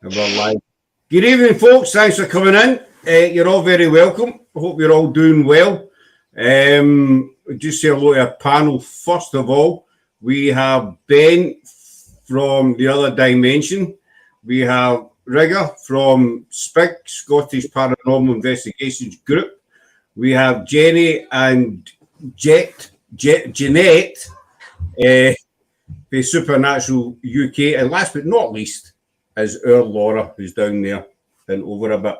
And we're live. Good evening, folks. Thanks for coming in. You're all very welcome. I hope you're all doing well. Just say hello to our panel. First of all, we have Ben from the other dimension. We have Rigga from Spig, Scottish Paranormal Investigations Group. We have Jenni and Jeanette, the Supernatural UK. And last but not least, is our Laura, who's down there and over a bit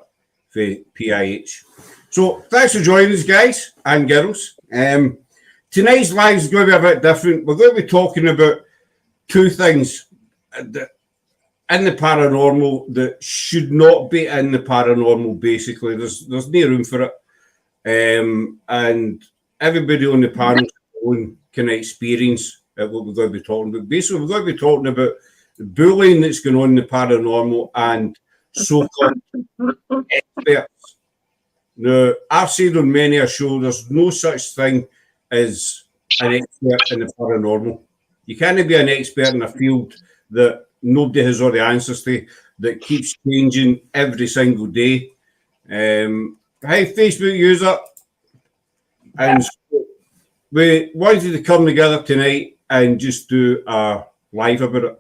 for PIH. So thanks for joining us, guys and girls. Tonight's live is going to be a bit different. We're going to be talking about two things in the paranormal that should not be in the paranormal, basically. There's no room for it. And everybody on the panel has their own kind of experience at what we're going to be talking about. Basically, we're going to be talking about the bullying that's going on in the paranormal and so-called experts. Now, I've said on many a show, there's no such thing as an expert in the paranormal. You can't be an expert in a field that nobody has all the answers to, that keeps changing every single day. Hi, Facebook user. And so we wanted to come together tonight and just do a live about it.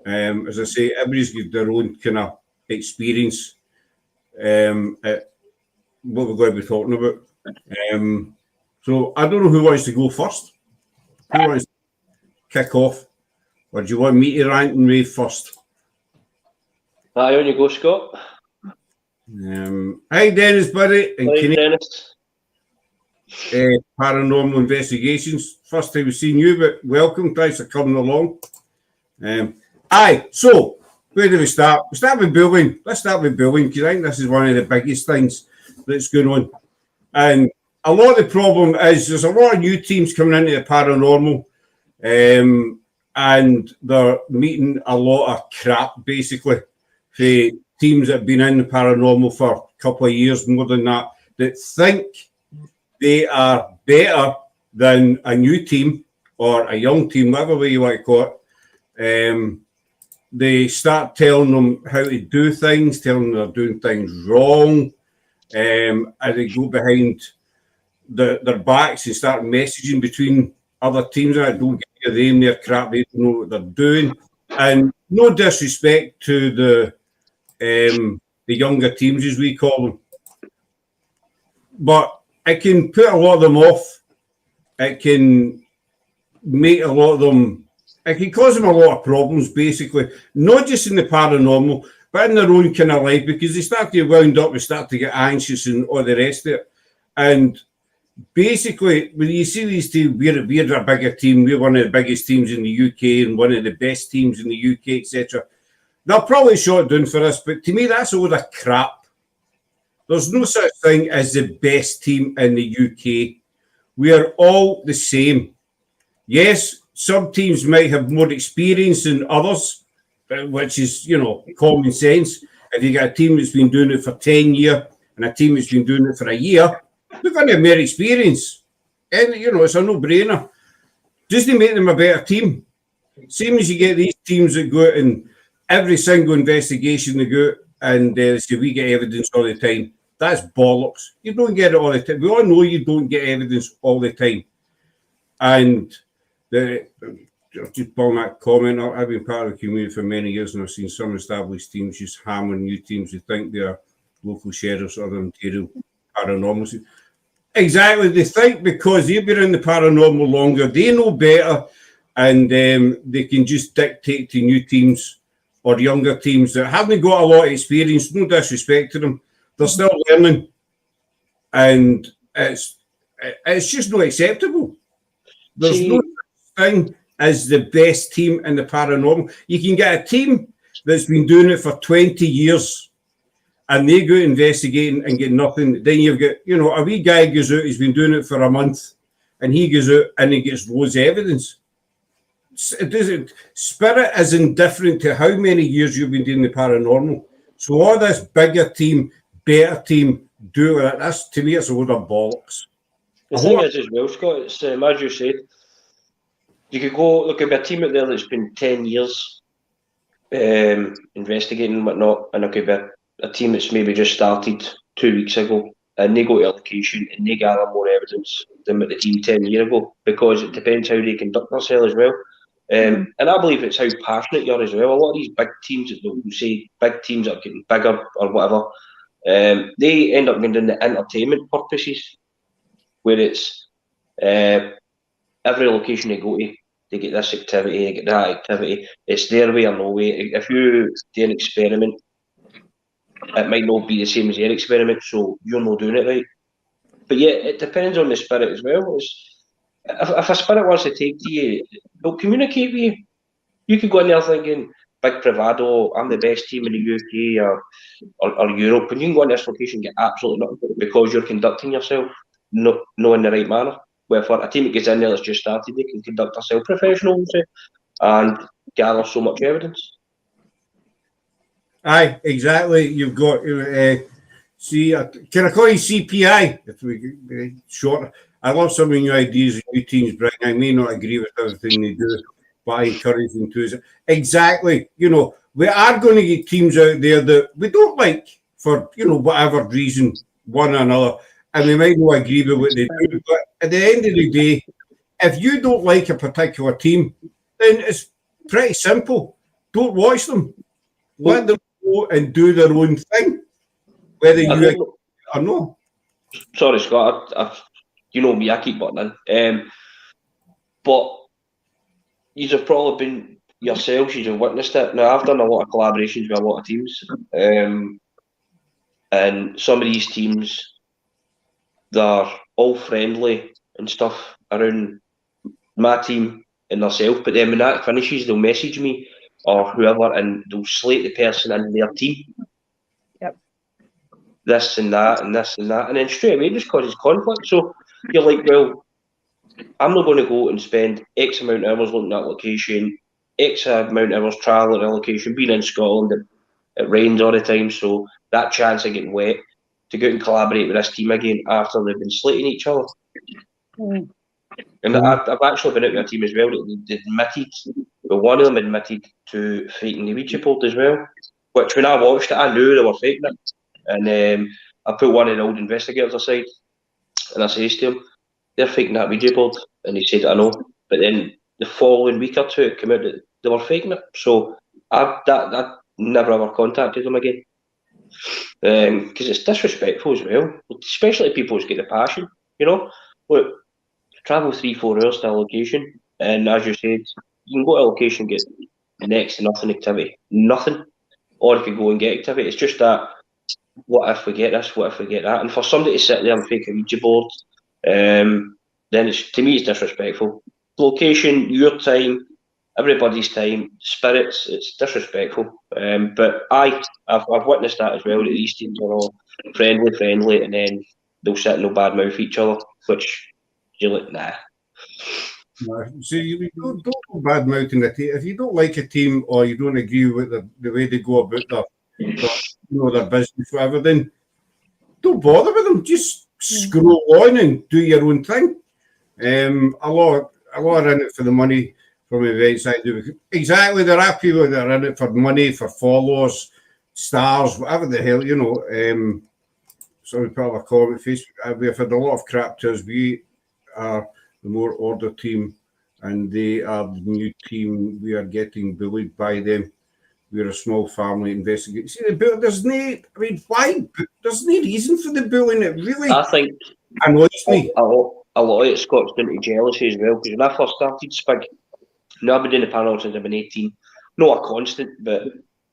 As I say, everybody's got their own kind of experience at what we're going to be talking about. So I don't know who wants to go first. Who wants to kick off? Or do you want me to rant and rave first? Hi, on you go, Scott. Hi, Dennis, buddy. And Hi, Dennis. Paranormal Investigations. First time we've seen you, but welcome. Thanks for coming along. So where do we start? We start with bullying. Let's start with bullying because I think this is one of the biggest things that's going on. And a lot of the problem is there's a lot of new teams coming into the paranormal, and they're meeting a lot of crap, basically, for teams that have been in the paranormal for a couple of years, more than that, that think they are better than a new team or a young team, whatever way you want to call it. They start telling them how to do things, telling them they're doing things wrong, and they go behind their backs and start messaging between other teams. I don't get them their crap, they don't know what they're doing. And no disrespect to the younger teams, as we call them, but it can put a lot of them off. It can make a lot of them, it can cause them a lot of problems, basically, not just in the paranormal, but in their own kind of life, because they start to get wound up, they start to get anxious and all the rest of it. And basically, when you see these teams, we're a bigger team, we're one of the biggest teams in the UK and one of the best teams in the UK, etc. They'll probably shut down for us, but to me, that's a load of crap. There's no such thing as the best team in the UK. We are all the same. Yes, some teams might have more experience than others, which is, common sense. If you got a team that's been doing it for 10 years and a team that's been doing it for a year, they're going to have more experience. And, it's a no-brainer. Just to make them a better team. Same as you get these teams that go out and every single investigation they go out and they say, we get evidence all the time. That's bollocks. You don't get it all the time. We all know you don't get evidence all the time. And just pulling that comment up, I've been part of the community for many years and I've seen some established teams just hammering new teams who think they're local sheriffs or the Ontario Paranormal. Exactly. They think because they've been in the paranormal longer, they know better and they can just dictate to new teams or younger teams that haven't got a lot of experience, no disrespect to them. They're still learning, and it's just not acceptable. There's no such thing as the best team in the paranormal. You can get a team that's been doing it for 20 years, and they go investigating and get nothing. Then you've got, a wee guy goes out, he's been doing it for a month, and he goes out and he gets loads of evidence. It doesn't. Spirit is indifferent to how many years you've been doing the paranormal. So all this bigger team, better team, do it. That's, to me, it's a load of bollocks. The thing is as well, Scott, it's as you said, you could go, look at a team out there that's been 10 years investigating and whatnot, and there could be a team that's maybe just started 2 weeks ago, and they go to a location and they gather more evidence than what the team 10 years ago, because it depends how they conduct themselves as well. And I believe it's how passionate you are as well. A lot of these big teams, that we'll say big teams that are getting bigger or whatever, they end up going down the entertainment purposes, where it's every location they go to, they get this activity, they get that activity. It's their way or no way. If you do an experiment, it might not be the same as their experiment, so you're not doing it right. But yeah, it depends on the spirit as well. If a spirit wants to take to you, they'll communicate with you. You could go in there thinking, big bravado, I'm the best team in the UK or Europe, and you can go in this location and get absolutely nothing because you're conducting yourself not in the right manner. Where for a team that gets in there that's just started, they can conduct themselves professionally and gather so much evidence. Aye, exactly. You've got can I call you CPI? If we short, I love some of your ideas new teams bring. I may not agree with everything they do, but I encourage them to. Exactly. You know, we are going to get teams out there that we don't like for, you know, whatever reason, one or another, and we might not agree with what they do. But at the end of the day, if you don't like a particular team, then it's pretty simple. Don't watch them. Let them go and do their own thing, whether you agree or not. Sorry, Scott. You know me, I keep butting in. But you have probably been yourselves, you have witnessed it. Now, I've done a lot of collaborations with a lot of teams. And some of these teams, they're all friendly and stuff around my team and themselves. But then when that finishes, they'll message me or whoever and they'll slate the person in their team. Yep. This and that and this and that. And then straight away it just causes conflict. So you're like, well, I'm not going to go and spend X amount of hours looking at that location, X amount of hours travelling at a location, being in Scotland, it rains all the time, so that chance of getting wet to go out and collaborate with this team again after they've been slating each other. Mm. And I've actually been out with a team as well that admitted, well, one of them admitted to faking the Ouija board as well, which when I watched it, I knew they were faking it. And I put one of the old investigators aside and I says to him, they're faking that Ouija board. And he said, I know. But then the following week or two, it came out that they were faking it. So I never ever contacted them again. Because it's disrespectful as well, especially people who's got the passion, you know. Look, travel 3-4 hours to a location, and as you said, you can go to a location, get next to nothing activity, nothing, or you could go and get activity. It's just that, what if we get this, what if we get that? And for somebody to sit there and fake a Ouija board, then it's, to me, it's disrespectful. Location, your time, everybody's time, spirits, it's disrespectful. But I've witnessed that as well, that these teams are all friendly, and then they'll sit and they'll badmouth each other, which you're like, nah. So you don't bad mouthing a team. If you don't like a team or you don't agree with the way they go about their business, whatever, then don't bother with them. Just scroll on and do your own thing. A lot are in it for the money from events I do. Exactly, there are people that are in it for money, for followers, stars, whatever the hell, you know. Somebody put up a comment, Facebook. We've had a lot of crap to us. We are the more order team, and they are the new team. We are getting bullied by them. We're a small family investigating. See, there's no, I mean, why? There's no reason for the bullying. It really, I think, annoys me. A lot of it's got down to jealousy as well, because when I first started Spig, I've been doing the panel since I've been 18. Not a constant, but a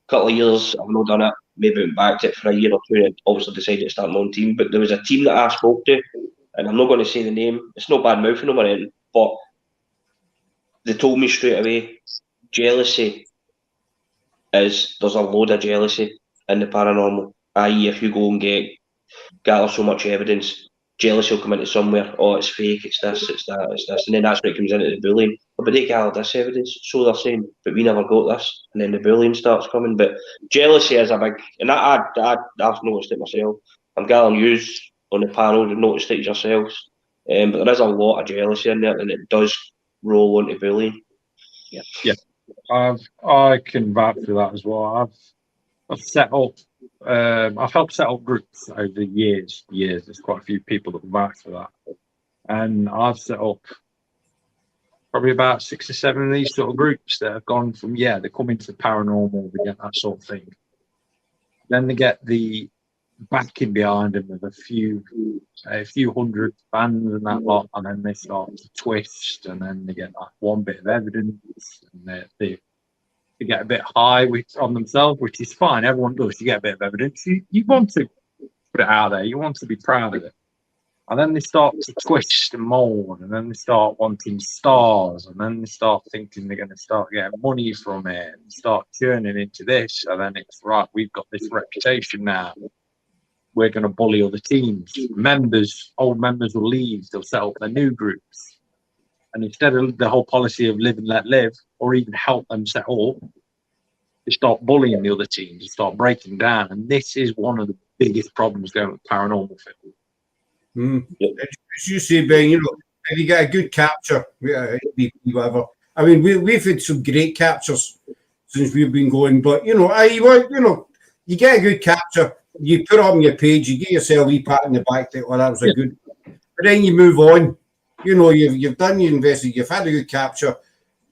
couple of years I've not done it. Maybe went back to it for a year or two and obviously decided to start my own team. But there was a team that I spoke to, and I'm not going to say the name. It's not bad mouthing them or anything, but they told me straight away, jealousy there's a load of jealousy in the paranormal. I.e., if you go and gather so much evidence, jealousy will come into somewhere. Oh, it's fake, it's this, it's that, it's this. And then that's when it comes into the bullying. Oh, but they gathered this evidence, so they're saying, but we never got this. And then the bullying starts coming. But jealousy is a big, and I've noticed it myself. I'm gathering yous on the panel to notice it yourselves. But there is a lot of jealousy in there, and it does roll onto bullying. Yeah, I can vouch for that as well. I've set up. I've helped set up groups over the years. There's quite a few people that vouch for that, and I've set up probably about 6 or 7 of these sort of groups that have gone from they come into the paranormal, they get that sort of thing. Then they get the backing behind them of a few hundred fans and that lot, and then they start to twist, and then they get that one bit of evidence, and they get a bit high on themselves, which is fine. Everyone does. You get a bit of evidence. You want to put it out there. You want to be proud of it. And then they start to twist and mold, and then they start wanting stars, and then they start thinking they're going to start getting money from it, and start turning into this. And then it's right, we've got this reputation now. We're going to bully other teams. Old members will leave. They'll set up their new groups. And instead of the whole policy of live and let live, or even help them set up, they start bullying the other teams. They start breaking down. And this is one of the biggest problems going with paranormal film. As you say, Ben, if you get a good capture, whatever. I mean, we've had some great captures since we've been going, but you get a good capture, you put it on your page, you get yourself a wee pat in the back that, that was a good. But then you move on. You've done your investing, you've had a good capture,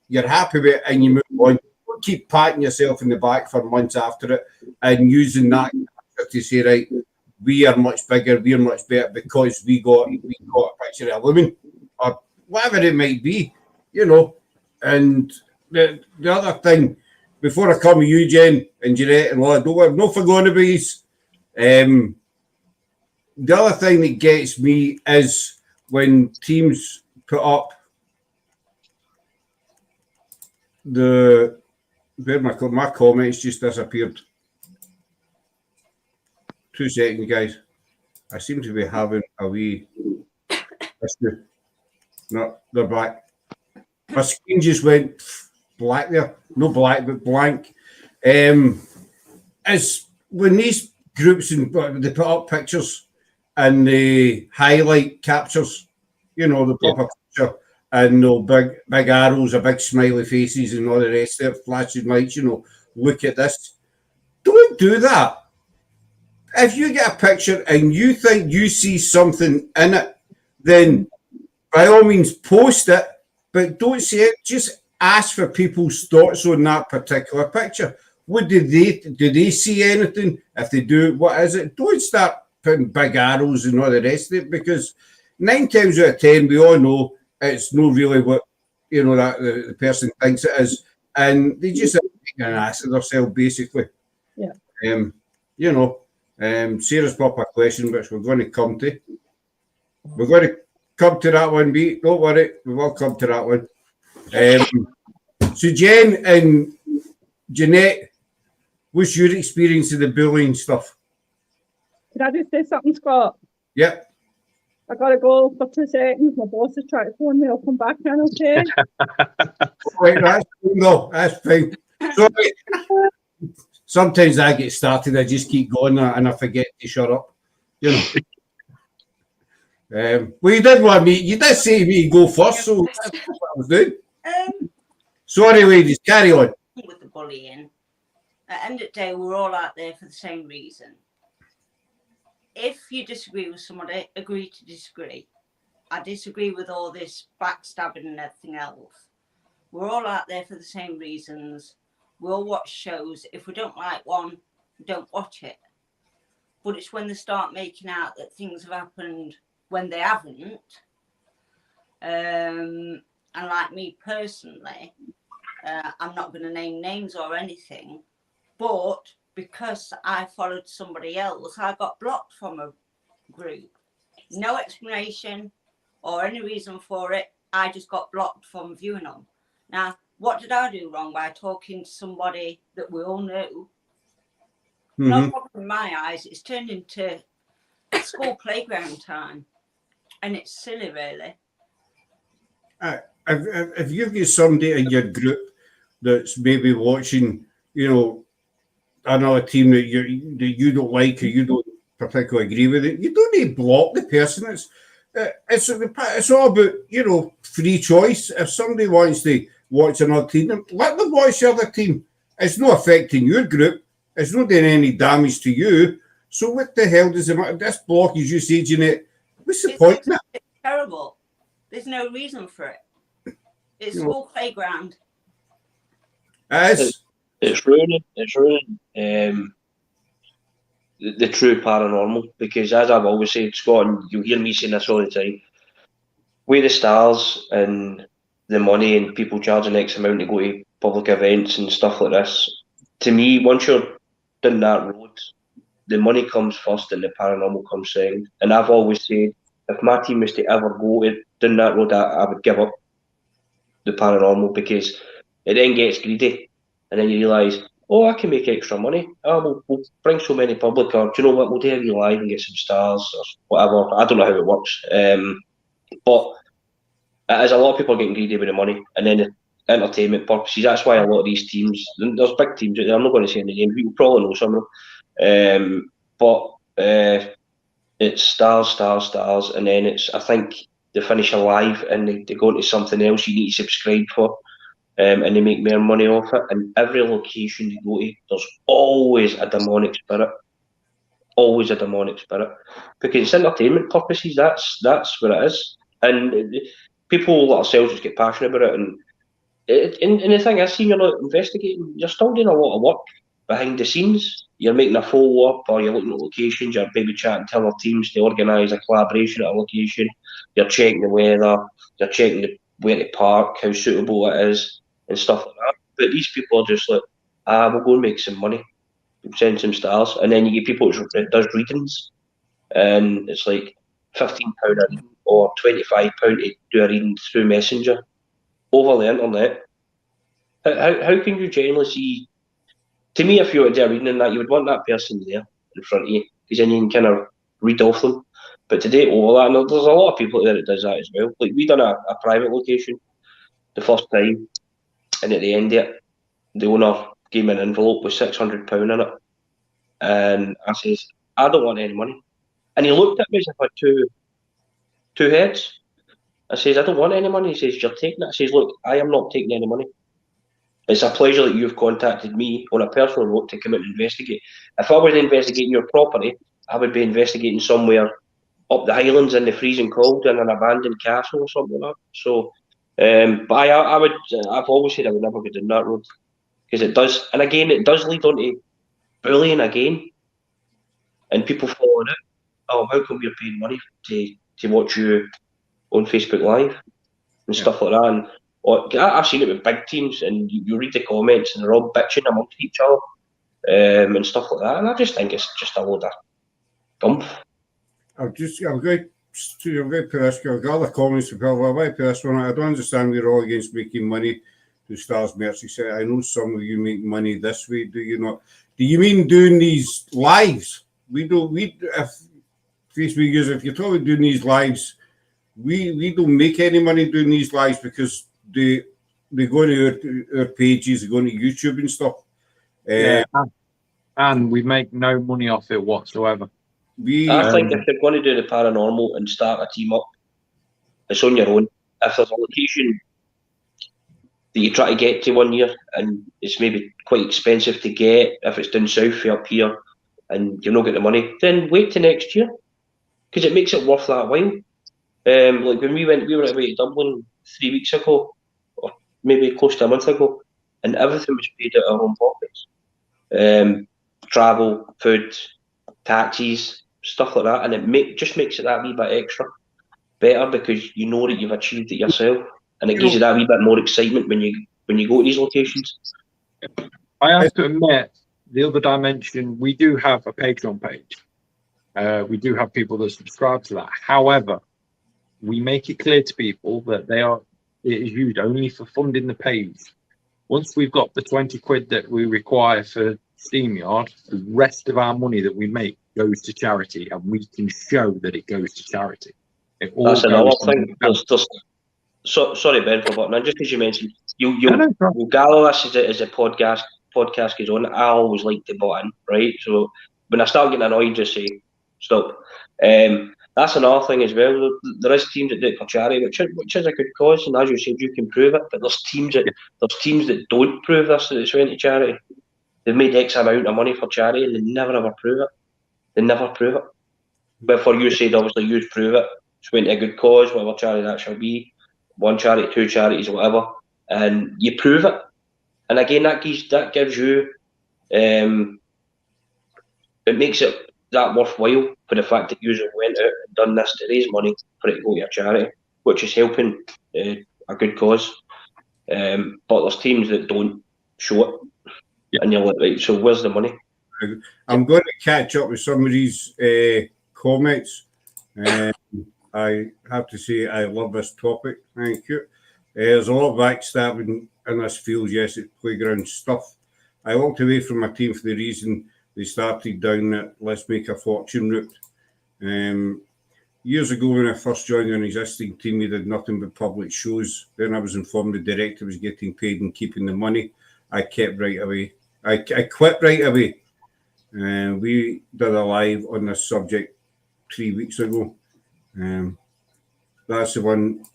you're happy with it, and you move on. Don't keep patting yourself in the back for months after it and using that to say, right, we are much bigger, we're much better because we got a picture of a woman or whatever it might be, And the other thing, before I come with you, Jen and Jeanette and Laura, don't no forgoing about these. The other thing that gets me is when teams put up my comments just disappeared. 2 seconds, guys. I seem to be having a wee issue. No, they're back. My screen just went black there. No black, but blank. As when these groups they put up pictures and they highlight captures, they put up a picture and no big arrows, a big smiley faces and all the rest of it, flashing lights, look at this. Don't do that. If you get a picture and you think you see something in it, then by all means post it, but don't say it. Just ask for people's thoughts on that particular picture. Do they see anything? If they do, what is it? Don't start putting big arrows and all the rest of it, because 9 times out of 10 we all know it's not really what that the person thinks it is, and they just are making an ass of themselves basically. Sarah's popped a question which we're going to come to. We're going to come to that one, B. Don't worry, we will come to that one. So Jen and Jeanette, what's your experience of the bullying stuff? Could I just say something, Scott? Yep. I gotta go for 2 seconds. My boss is trying to phone me. I'll come back then, okay? Right, that's fine, though. That's fine. Sorry. Sometimes I get started, I just keep going and I forget to shut up. Well, you did want me. You did say me go first, so that's what I was doing. Sorry, ladies, carry on. With the bullying, at the end of the day, we're all out there for the same reason. If you disagree with somebody, agree to disagree. I disagree with all this backstabbing and everything else. We're all out there for the same reasons. We all watch shows. If we don't like one, we don't watch it. But it's when they start making out that things have happened when they haven't. And like me personally, I'm not going to name names or anything, but because I followed somebody else, I got blocked from a group. No explanation or any reason for it. I just got blocked from viewing them. Now, what did I do wrong by talking to somebody that we all knew? No problem in my eyes. It's turned into school playground time, and it's silly, really. If you've got somebody in your group that's maybe watching, another team that you don't like or you don't particularly agree with it, you don't need to block the person. It's all about free choice. If somebody wants to watch another team. Let them watch the other team. It's not affecting your group. It's not doing any damage to you. So what the hell does it matter? This block, as you say, Jeanette, what's the point in it? It's terrible. There's no reason for it. It's school playground. It's ruining the true paranormal, because as I've always said, Scott, and you'll hear me saying this all the time, with the stars and the money and people charging X amount to go to public events and stuff like this, to me, once you're down that road, the money comes first and the paranormal comes second. And I've always said, if my team was to ever go down that road, I would give up the paranormal, because it then gets greedy, and then you realise, oh, I can make extra money. Oh, we'll bring so many public, or do you know what, we'll do a live and get some stars or whatever. I don't know how it works. But as a lot of people are getting greedy with the money, and then the entertainment purposes. That's why a lot of these teams, there's big teams out there, I'm not going to say any names, you probably know some of them. But it's stars, and then I think they finish alive and they go into something else you need to subscribe for. And they make more money off it. And every location they go to, there's always a demonic spirit. Always a demonic spirit. Because it's entertainment purposes, that's what it is. And people like ourselves just get passionate about it. And the thing is, seeing you're not investigating, you're still doing a lot of work behind the scenes. You're making a follow-up, or you're looking at locations, you're maybe chatting to other teams to organise a collaboration at a location. You're checking the weather, you're checking where to park, how suitable it is, and stuff like that. But these people are just like, we'll go and make some money, send some stars. And then you get people that does readings, and it's like £15 a reading or £25 to do a reading through Messenger over the internet. How can you generally see? To me, if you were to do a reading in that, you would want that person there in front of you, because then you can kind of read off them. But to do all that, and there's a lot of people there that does that as well. Like, we done a private location the first time, and at the end of it, the owner gave me an envelope with £600 in it, and I says, I don't want any money. And he looked at me as if I had two heads. I says, I don't want any money. He says, you're taking it. I says, look, I am not taking any money. It's a pleasure that you've contacted me on a personal note to come out and investigate. If I was investigating your property, I would be investigating somewhere up the Highlands in the freezing cold in an abandoned castle or something like that. So, but I've always said I would never go down that road, because it does, and again, it does lead on to bullying again, and people following it. Oh, how come you're paying money to watch you on Facebook Live and stuff like that? And I've seen it with big teams, and you read the comments and they're all bitching amongst each other and stuff like that. And I just think it's just a load of gumph. I'm going to put this. I've got other comments to put. I might put this one. I don't understand we're all against making money to Stars Mercy. I know some of you make money this way. Do you not? Do you mean doing these lives? We don't. If Facebook users, if you're talking about doing these lives, we don't make any money doing these lives, because they go to our pages, they go to YouTube and stuff. And we make no money off it whatsoever. I think if you're going to do the paranormal and start a team up, it's on your own. If there's a location that you try to get to one year and it's maybe quite expensive to get, if it's down south for up here and you've not got the money, then wait till next year, because it makes it worth that while. Like when we were away to Dublin 3 weeks ago, or maybe close to a month ago, and everything was paid out of our own pockets. Travel, food, taxis, stuff like that, and it just makes it that wee bit extra better, because you know that you've achieved it yourself, and it gives you that wee bit more excitement when you go to these locations. I have to admit, the other dimension, we do have a Patreon page. We do have people that subscribe to that. However, we make it clear to people that it is used only for funding the page. Once we've got the 20 quid that we require for SteamYard, the rest of our money that we make goes to charity, and we can show that it goes to charity. That's another thing. Sorry, Ben, for butting in. Just as you mentioned, we'll gather this as a podcast goes on. I always like to butt in, right? So when I start getting annoyed, just say stop. that's another thing as well. There is teams that do it for charity, which is a good cause, and as you said, you can prove it. But there's teams that don't prove this, that it's went to charity. They've made X amount of money for charity, and they never ever prove it. They never prove it. But for you said, obviously, you'd prove it. It's went to a good cause, whatever charity that shall be, one charity, two charities, whatever, and you prove it. And again, that gives you, it makes it that worthwhile for the fact that you went out and done this to raise money for it to go to a charity, which is helping a good cause. But there's teams that don't show it, and you're like, right, so where's the money? I'm going to catch up with some of these comments. I have to say I love this topic. Thank you. There's a lot of backstabbing in this field. Yes, it's playground stuff. I walked away from my team for the reason they started down that let's make a fortune route. Years ago, when I first joined an existing team, we did nothing but public shows. Then I was informed the director was getting paid and keeping the money. I kept right away. I quit right away. We did a live on this subject 3 weeks ago. That's the one.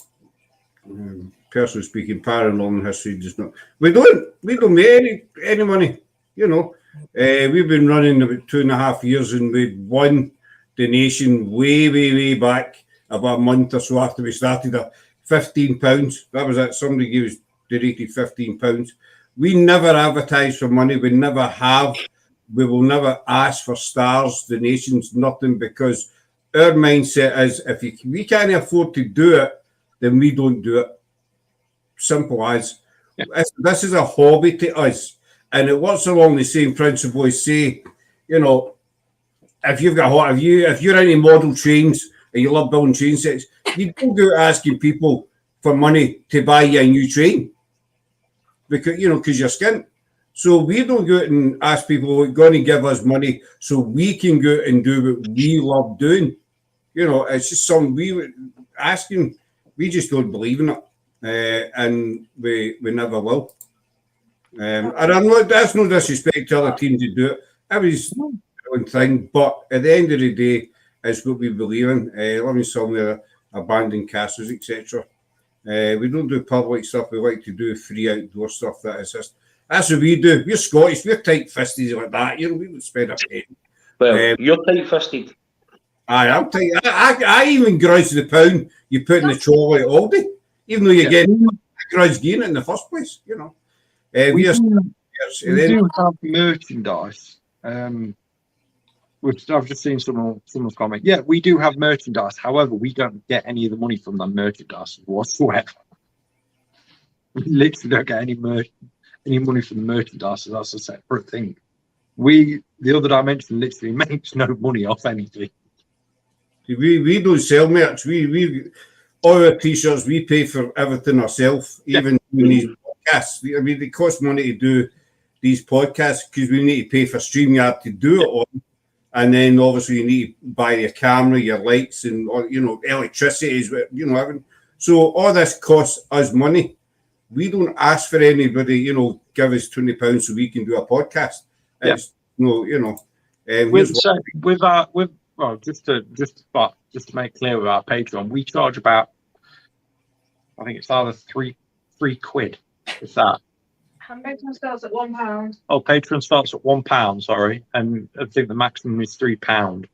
Personally speaking, paranormal history does not. We don't make any money. You know, we've been running about 2.5 years, and we won the nation way back about a month or so after we started at £15. That was it. Somebody gave us donated £15. We never advertise for money. We never have. We will never ask for stars, donations, nothing, because our mindset is we can't afford to do it, then we don't do it. Simple as. Yeah. This is a hobby to us. And it works along the same principle as, say, you know, if you're into model trains and you love building train sets, you don't go asking people for money to buy you a new train because you're skint. So we don't go out and ask people who are going to give us money so we can go out and do what we love doing. You know, it's just something we asking. We just don't believe in it, and we never will. And that's no disrespect to other teams who do it. Everybody's own thing, but at the end of the day, it's what we believe in. Living somewhere, abandoned castles, etc. We don't do public stuff. We like to do free outdoor stuff. That's what we do. We're Scottish. We're tight-fisted like that. You know, we don't spend a penny. Well, you're tight-fisted. I am tight. I even grudge the pound you put in the trolley at Aldi, even though you get grudge getting it in the first place. You know, we do have merchandise. Which I've just seen someone's comment. Yeah, we do have merchandise. However, we don't get any of the money from that merchandise whatsoever. We literally don't get any money from the merchandise. So that's a separate thing. The other dimension literally makes no money off anything. We don't sell merch. We all our t-shirts, we pay for everything ourselves, even doing these podcasts. I mean, it costs money to do these podcasts because we need to pay for StreamYard to do it on. And then obviously you need to buy your camera, your lights, and electricity is everything. So all this costs us money. We don't ask for anybody, give us £20 so we can do a podcast. It's just to make clear with our Patreon, we charge about, I think it's either three quid. What's that? Patreon starts at £1. Oh, Patreon starts at £1, sorry, and I think the maximum is £3.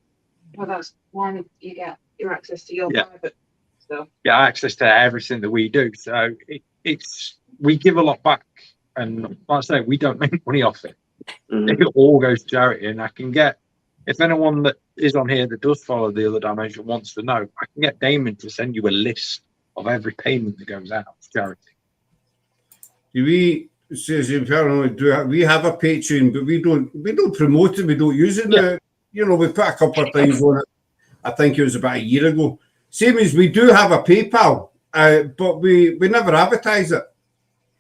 Well, that's one. You get your access to your private stuff. Yeah, access to everything that we do. So we give a lot back, and like I say, we don't make money off it. It all goes to charity, and I can get, if anyone that is on here that does follow the other dimension wants to know, I can get Damon to send you a list of every payment that goes out to charity. We have a Patreon, but we don't promote it. We don't use it. We put a couple of things on it. I think it was about a year ago. Same as we do have a PayPal, but we never advertise it.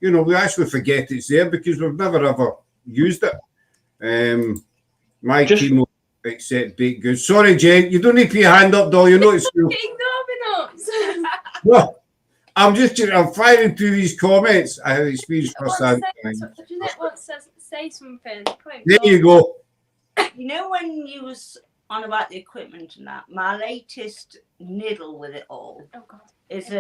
We actually forget it's there because we've never ever used it. My team will accept baked goods. Sorry, Jen, you don't need to put your hand up, though. It's no, I'm firing through these comments. I have experienced firsthand. Jeanette wants to say something. There you go. When you was on about the equipment and that, my latest niddle with it all Oh God. is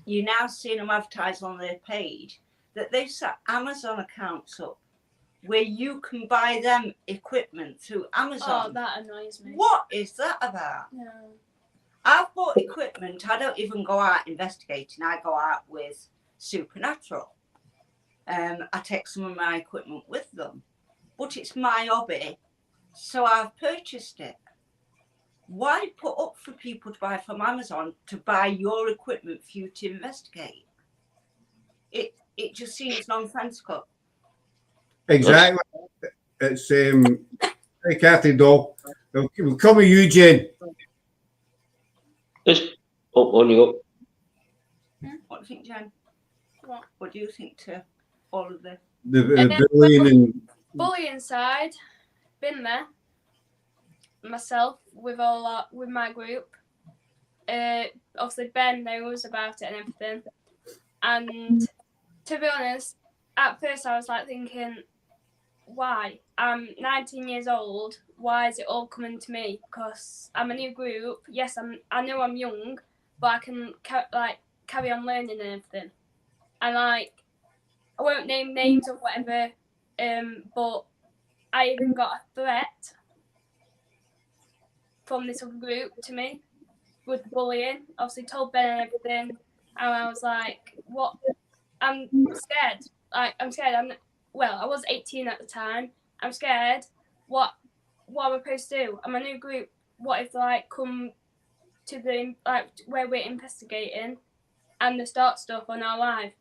you now see them advertised on their page that they've set Amazon accounts up where you can buy them equipment through Amazon. Oh, that annoys me. What is that about? No. I've bought equipment. I don't even go out investigating. I go out with Supernatural. I take some of my equipment with them, but it's my hobby, so I've purchased it. Why put up for people to buy from Amazon to buy your equipment for you to investigate? It just seems nonsensical. Exactly. It's hey Kathy Doll. We'll come with you, Jen. Just on you up. What do you think, Jen? What do you think to all of this? The bullying and bullying side, been there myself with with my group. Obviously Ben knows about it and everything. And to be honest, at first I was like thinking, why? I'm 19 years old. Why is it all coming to me? Because I'm a new group. Yes, I know I'm young, but I can carry on learning and everything. And I won't name names or whatever. But I even got a threat from this other group to me with bullying. Obviously told Ben and everything, and I was like, "What? I'm scared. I'm scared. I was 18 at the time. I'm scared. What am I supposed to do? I'm a new group. What if they come to the where we're investigating and they start stuff on our live?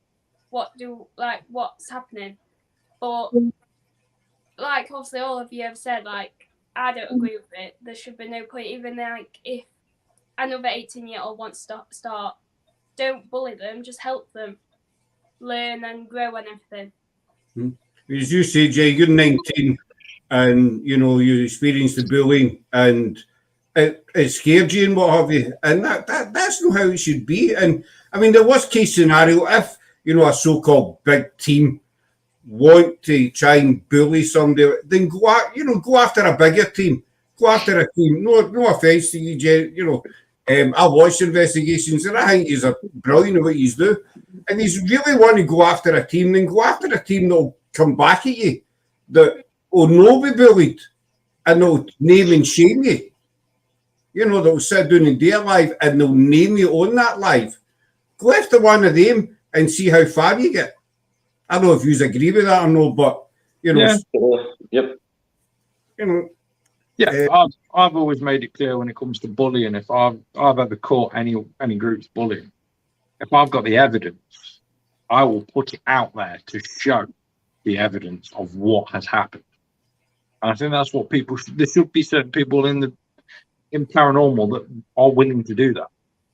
What's happening?" But obviously all of you have said, I don't agree with it. There should be no point, even if another 18-year-old wants to start, don't bully them, just help them learn and grow and everything. as you say, Jay, you're 19 and you experienced the bullying and it scared you and what have you. And that's not how it should be. And I mean, the worst case scenario, if a so-called big team want to try and bully somebody, then go after a bigger team. Go after a team. No offence to you, Jay. I watch investigations and I think you're brilliant at what you do. And you really want to go after a team, then go after a team that'll come back at you, that will not be bullied, and they'll name and shame you. They'll sit down and do a live and they'll name you on that live. Go after one of them and see how far you get. I don't know if you agree with that or not, but Yep. I've always made it clear when it comes to bullying. If I've ever caught any groups bullying, if I've got the evidence, I will put it out there to show the evidence of what has happened. And I think that's what there should be certain people in paranormal that are willing to do that.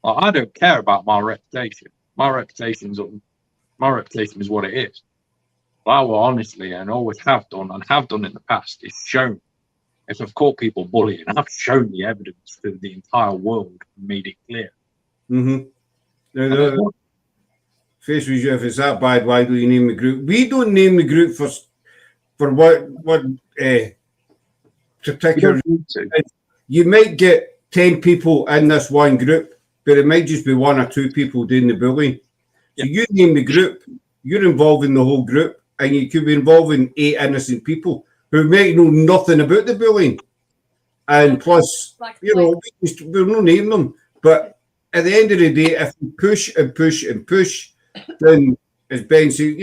I don't care about my reputation. My reputation is what it is. I will honestly, and always have done in the past, is shown. If I've caught people bullying, I've shown the evidence to the entire world and made it clear. Mm-hmm. Face with you, if it's that bad, why do you name the group? We don't name the group for what particular reason. You might get 10 people in this one group, but it might just be 1 or 2 people doing the bullying. So you name the group, you're involving the whole group, and you could be involving 8 innocent people who might know nothing about the bullying. And plus, we'll not name them. But at the end of the day, if we push and push and push, then, as Ben said,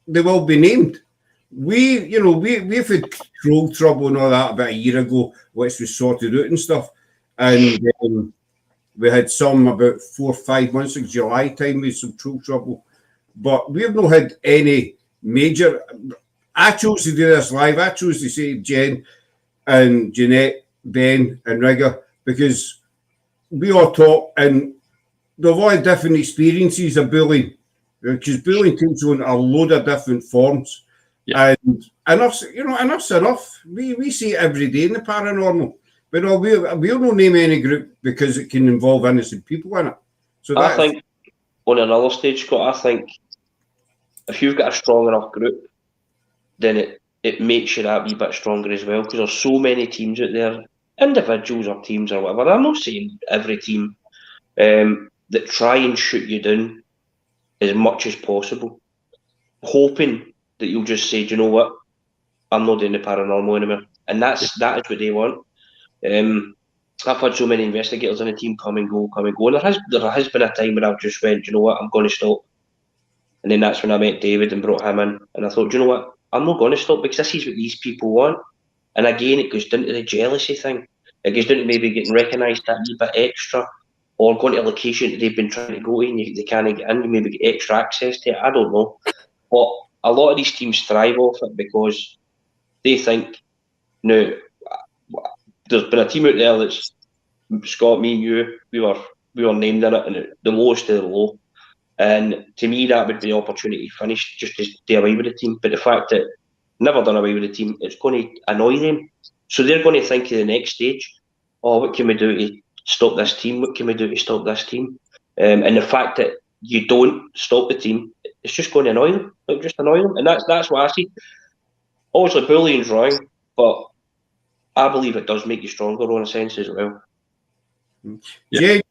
they will be named. We've had troll trouble and all that about a year ago, which was sorted out and stuff. And we had some about 4 or 5 months of July time with some troll trouble. But we've not had any major. I chose to do this live. I chose to say Jen and Jeanette, Ben and Rigga, because we all talk and they've all had different experiences of bullying, because bullying takes on a load of different forms. Yeah. And enough's enough. We see it every day in the paranormal. But we'll not name any group because it can involve innocent people in it. So I think on another stage, Scott, I think if you've got a strong enough group, then it makes you that wee bit stronger as well, because there's so many teams out there, individuals or teams or whatever. I'm not saying every team, that try and shoot you down as much as possible, hoping that you'll just say, do you know what, I'm not doing the paranormal anymore. And that is what they want. I've had so many investigators on the team come and go. And there has been a time when I've just went, do you know what, I'm going to stop. And then that's when I met David and brought him in. And I thought, do you know what, I'm not going to stop, because this is what these people want. And again, it goes down to the jealousy thing. It goes down to maybe getting recognised that wee bit extra, or going to a location that they've been trying to go to and they can't get in, you maybe get extra access to it. I don't know. But a lot of these teams thrive off it because they think, no, there's been a team out there that's Scott, me and you, we were named in it, and the lowest of the low. And to me, that would be the opportunity to finish, just to stay away with the team. But the fact that never done away with the team, it's going to annoy them. So they're going to think of the next stage. Oh, what can we do to stop this team? What can we do to stop this team? And the fact that you don't stop the team, it's just going to annoy them. It'll just annoy them. And that's what I see. Obviously, bullying's wrong, but I believe it does make you stronger in a sense as well. Jed,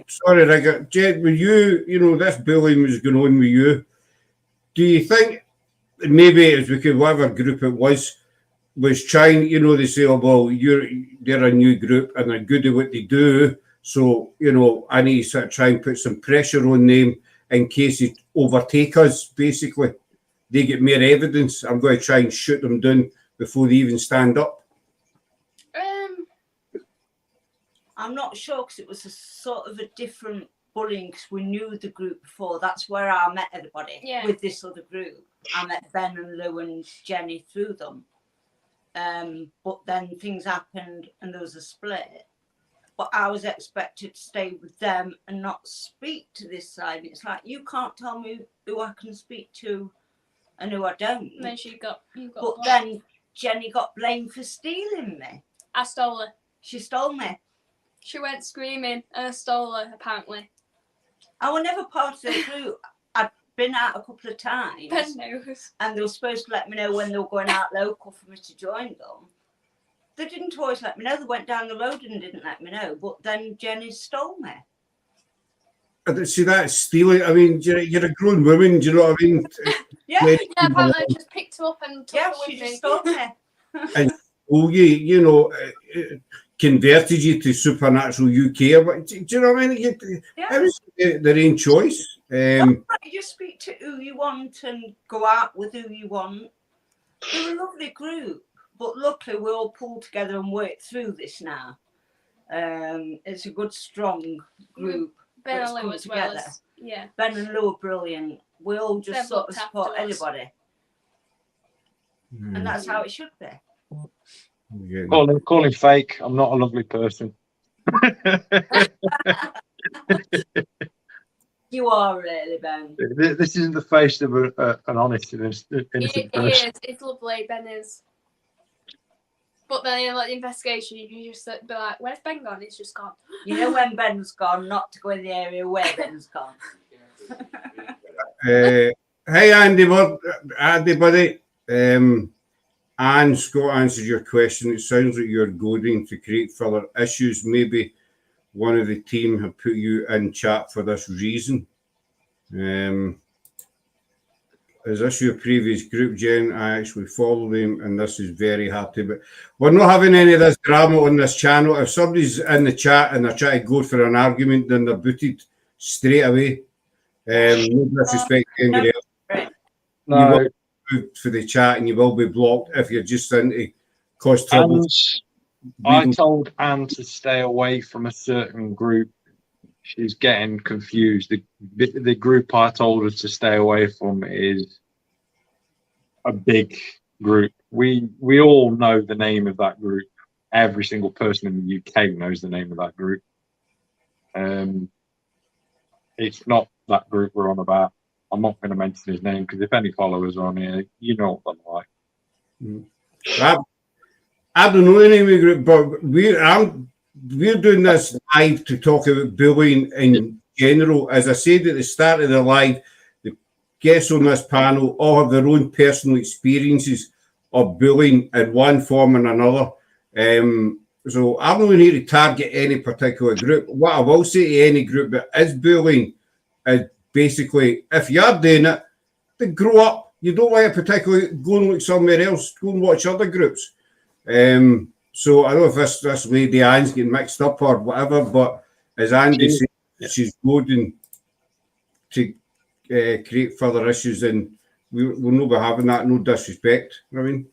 sorry, Rigga. Jed, with you, this bullying was going on with you. Do you think maybe it's because whatever group it was trying, they say, oh, well, they're a new group and they're good at what they do. So, I need to sort of try and put some pressure on them in case they overtake us, basically. They get more evidence. I'm going to try and shoot them down before they even stand up. I'm not sure, because it was a sort of a different bullying, because we knew the group before. That's where I met everybody, with this other group. I met Ben and Lou and Jenny through them. But then things happened and there was a split. But I was expected to stay with them and not speak to this side. It's like, you can't tell me who I can speak to and who I don't. And then you got But then Jenny got blamed for stealing me. I stole her. She stole me. She went screaming and I stole her, apparently. I was never part of the group. I'd been out a couple of times. Ben knows. And they were supposed to let me know when they were going out local for me to join them. They didn't always let me know. They went down the road and didn't let me know. But then Jenny stole me. See, that's stealing. I mean, you're a grown woman. Do you know what I mean? Yeah, apparently I just picked her up and took her with me. She just stole me. And converted you to Supernatural UK. But do you know what I mean? It was their own choice. You speak to who you want and go out with who you want. They're a lovely group, but luckily we all pulled together and worked through this now. It's a good, strong group. Ben and Lou as well. Ben and Lou are brilliant. We all just sort of support anybody. And that's how it should be. Call him fake. I'm not a lovely person. You are really, Ben. This isn't the face of an honest, innocent person. It is. It's lovely. Ben is. But then in the investigation, you can just be like, "Where's Ben gone? He's just gone." You know when Ben's gone, not to go in the area where Ben's gone. Hey, Andy, buddy. Anne, Scott answered your question. It sounds like you're goading to create further issues. Maybe one of the team have put you in chat for this reason. Is this your previous group, Jen? I actually follow them, and this is very happy. But we're not having any of this drama on this channel. If somebody's in the chat and they're trying to go for an argument, then they're booted straight away. No disrespect to anybody else. No. You will be moved for the chat, and you will be blocked if you're just in to cause trouble. I told Anne to stay away from a certain group. She's getting confused. The group I told her to stay away from is a big group. We all know the name of that group. Every single person in the UK knows the name of that group. It's not that group we're on about. I'm not going to mention his name because if any followers are on here, you know what they're like. I don't know the name of the group, but we're doing this live to talk about bullying in general. As I said at the start of the live, the guests on this panel all have their own personal experiences of bullying in one form or another. So I'm not need to target any particular group. What I will say to any group that is bullying is basically, if you're doing it, then grow up. You don't want to particularly go and look somewhere else, go and watch other groups. So I don't know if this lady Anne's getting mixed up or whatever, but as Andy said, she's going to create further issues, and we'll not be having that, no disrespect. I mean,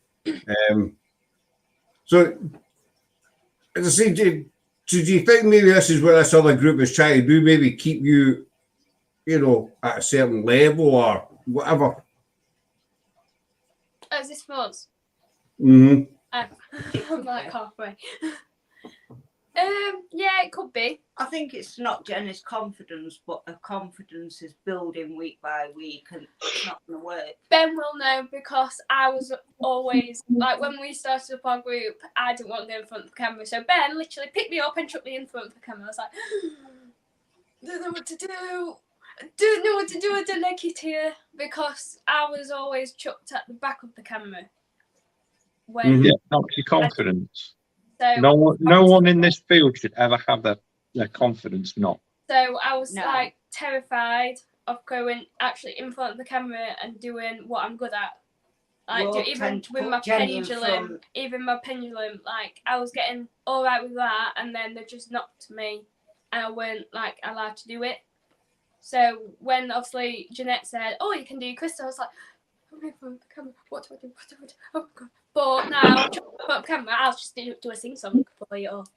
so as I say, do you think maybe this is what this other group is trying to do? Maybe keep you, at a certain level or whatever. Oh, is this for us? Mm-hmm. I'm like halfway. Yeah, it could be. I think it's not Jenni's confidence, but her confidence is building week by week, and it's not going to work. Ben will know, because I was always, like, when we started up our group, I didn't want to go in front of the camera. So Ben literally picked me up and took me in front of the camera. I was like, don't know what to do. Don't know what to do with the naked here, because I was always chucked at the back of the camera. When Helps your confidence. So No one in this field should ever have their confidence not. So I was like terrified of going actually in front of the camera and doing what I'm good at. Like even with my pendulum, like I was getting all right with that, and then they just knocked me, and I weren't like allowed to do it. So when obviously Jeanette said, "Oh, you can do crystal," I was like, "I'm in front of the camera. What do I do? What do I do? Oh my god!" But now, in front of the camera, I'll just do a sing song for you all.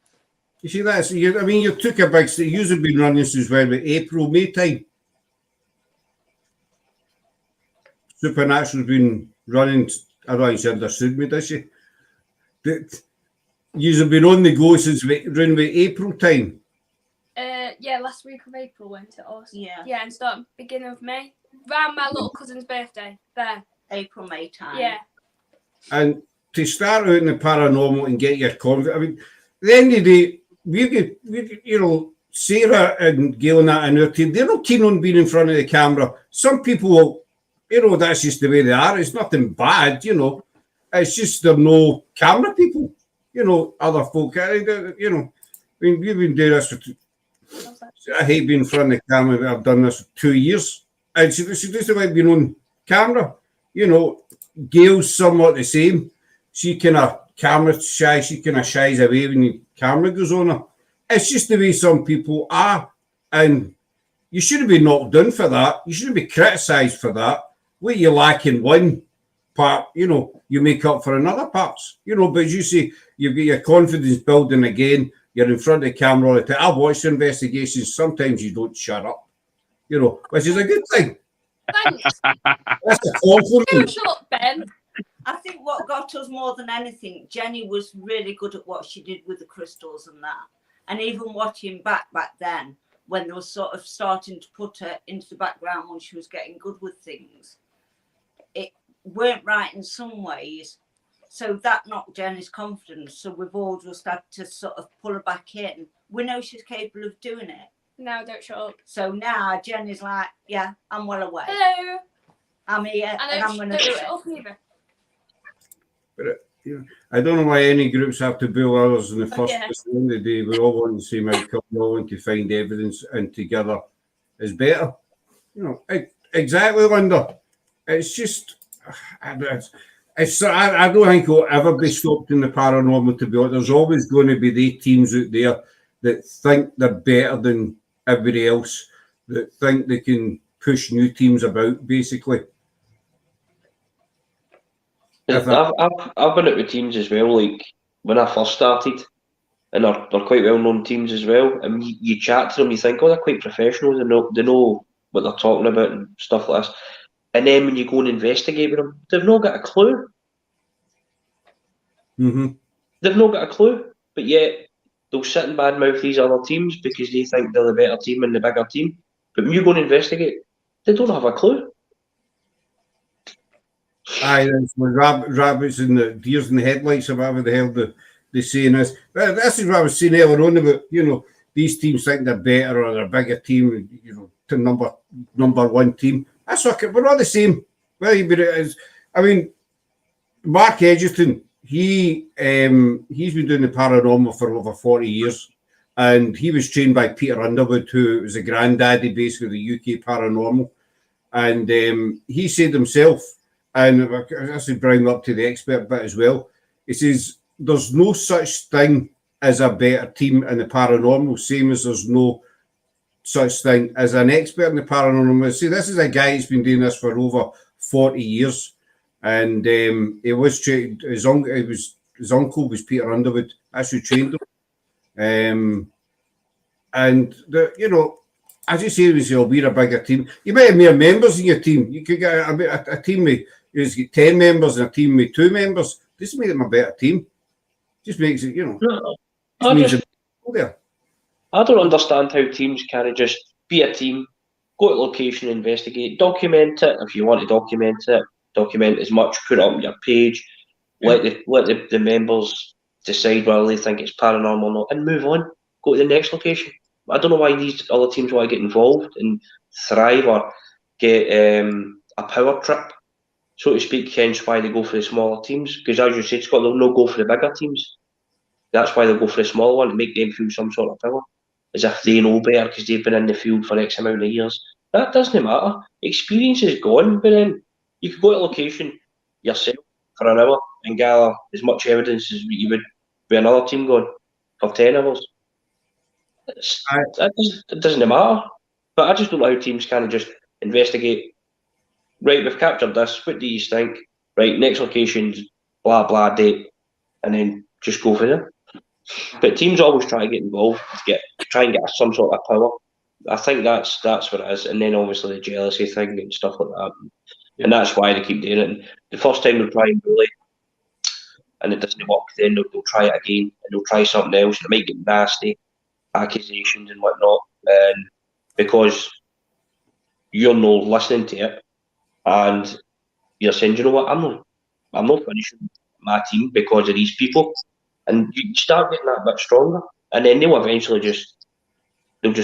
You see, you took a big step. You've been running since when? April, May time. Supernatural's been running. I don't know if she understood me, does she? You've been on the go since around April time. Yeah, last week of April went it also. Yeah, and starting beginning of May, around my little cousin's birthday. There, April, May time. Yeah. And to start out in the paranormal and get your confidence, I mean, at the end of the day, we Sarah and Gail and that in our team, they're not keen on being in front of the camera. Some people will, that's just the way they are. It's nothing bad, It's just they're no camera people, other folk, I mean, we've been doing this for I hate being in front of the camera, but I've done this for 2 years. And she just like being on camera, Gail's somewhat the same. She kind of camera shy, she kind of shies away when the camera goes on her. It's just the way some people are. And you shouldn't be knocked down for that. You shouldn't be criticised for that. What you lack in one part, you make up for another parts. But as you say, you've got your confidence building again. You're in front of the camera all the time. I've watched investigations. Sometimes you don't shut up, which is a good thing. Thanks. That's a compliment. Shut up, Ben. I think what got us more than anything, Jenni was really good at what she did with the crystals and that. And even watching back then, when they were sort of starting to put her into the background when she was getting good with things, it weren't right in some ways. So that knocked Jenni's confidence. So we've all just had to sort of pull her back in. We know she's capable of doing it. Now don't shut up. So now Jenni's like, yeah, I'm well aware. Hello. I'm here and I'm going to do it. Shut up either. But I don't know why any groups have to bill others in the first place. At the end of the day, we all want the same outcome. We all want to find evidence, and together is better. Exactly, Linda. It's just, I don't think it'll ever be stopped in the paranormal, to be honest. There's always going to be the teams out there that think they're better than everybody else, that think they can push new teams about, basically. I've been out with teams as well, like when I first started, and they're quite well-known teams as well. And you chat to them, you think, oh, they're quite professional, they know what they're talking about and stuff like this. And then when you go and investigate with them, they've not got a clue. Mm-hmm. They've not got a clue, but yet they'll sit and badmouth these other teams because they think they're the better team and the bigger team. But when you go and investigate, they don't have a clue. Aye, that's with rabbits and the deers in the headlights, or whatever the hell the saying is. But this is what I was saying earlier on about, these teams think they're better or they're a bigger team, to number one team. That's okay. We're all the same. Well, but it is. I mean, Mark Edgerton, he's been doing the paranormal for over 40 years, and he was trained by Peter Underwood, who was the granddaddy basically of the UK paranormal. And he said himself, and this is bringing up to the expert bit as well, he says there's no such thing as a better team in the paranormal, same as there's no such thing as an expert in the paranormal. See, this is a guy who's been doing this for over 40 years, and he was trained. His uncle was Peter Underwood. That's who trained him. And as you say, we're a bigger team. You might have more members in your team. You could get a team with 10 members and a team with 2 members. This makes them a better team. Just makes it, I don't understand how teams can't just be a team, go to location, investigate, document it if you want to document it, document as much, put it up on your page, let the members decide whether they think it's paranormal or not, and move on. Go to the next location. I don't know why these other teams want to get involved and thrive or get a power trip, so to speak, hence why they go for the smaller teams. Because as you said, Scott, they'll not go for the bigger teams. That's why they'll go for the smaller one to make them feel some sort of power, as if they know better because they've been in the field for X amount of years. That doesn't matter. Experience is gone, but then you could go to location yourself for an hour and gather as much evidence as you would with another team going for 10 hours. It doesn't matter. But I just don't know how teams can just investigate. Right, we've captured this. What do you think? Right, next location's blah blah date, and then just go for them. But teams always try to get involved to try and get some sort of power. I think that's what it is, and then obviously the jealousy thing and stuff like that, and that's why they keep doing it. And the first time they'll try and bully, and it doesn't work, then they'll try it again, and they'll try something else, and it might get nasty accusations and whatnot, and because you're not listening to it, and you're saying, you know what, I'm not finishing my team because of these people. And you start getting that bit stronger, and then they'll eventually just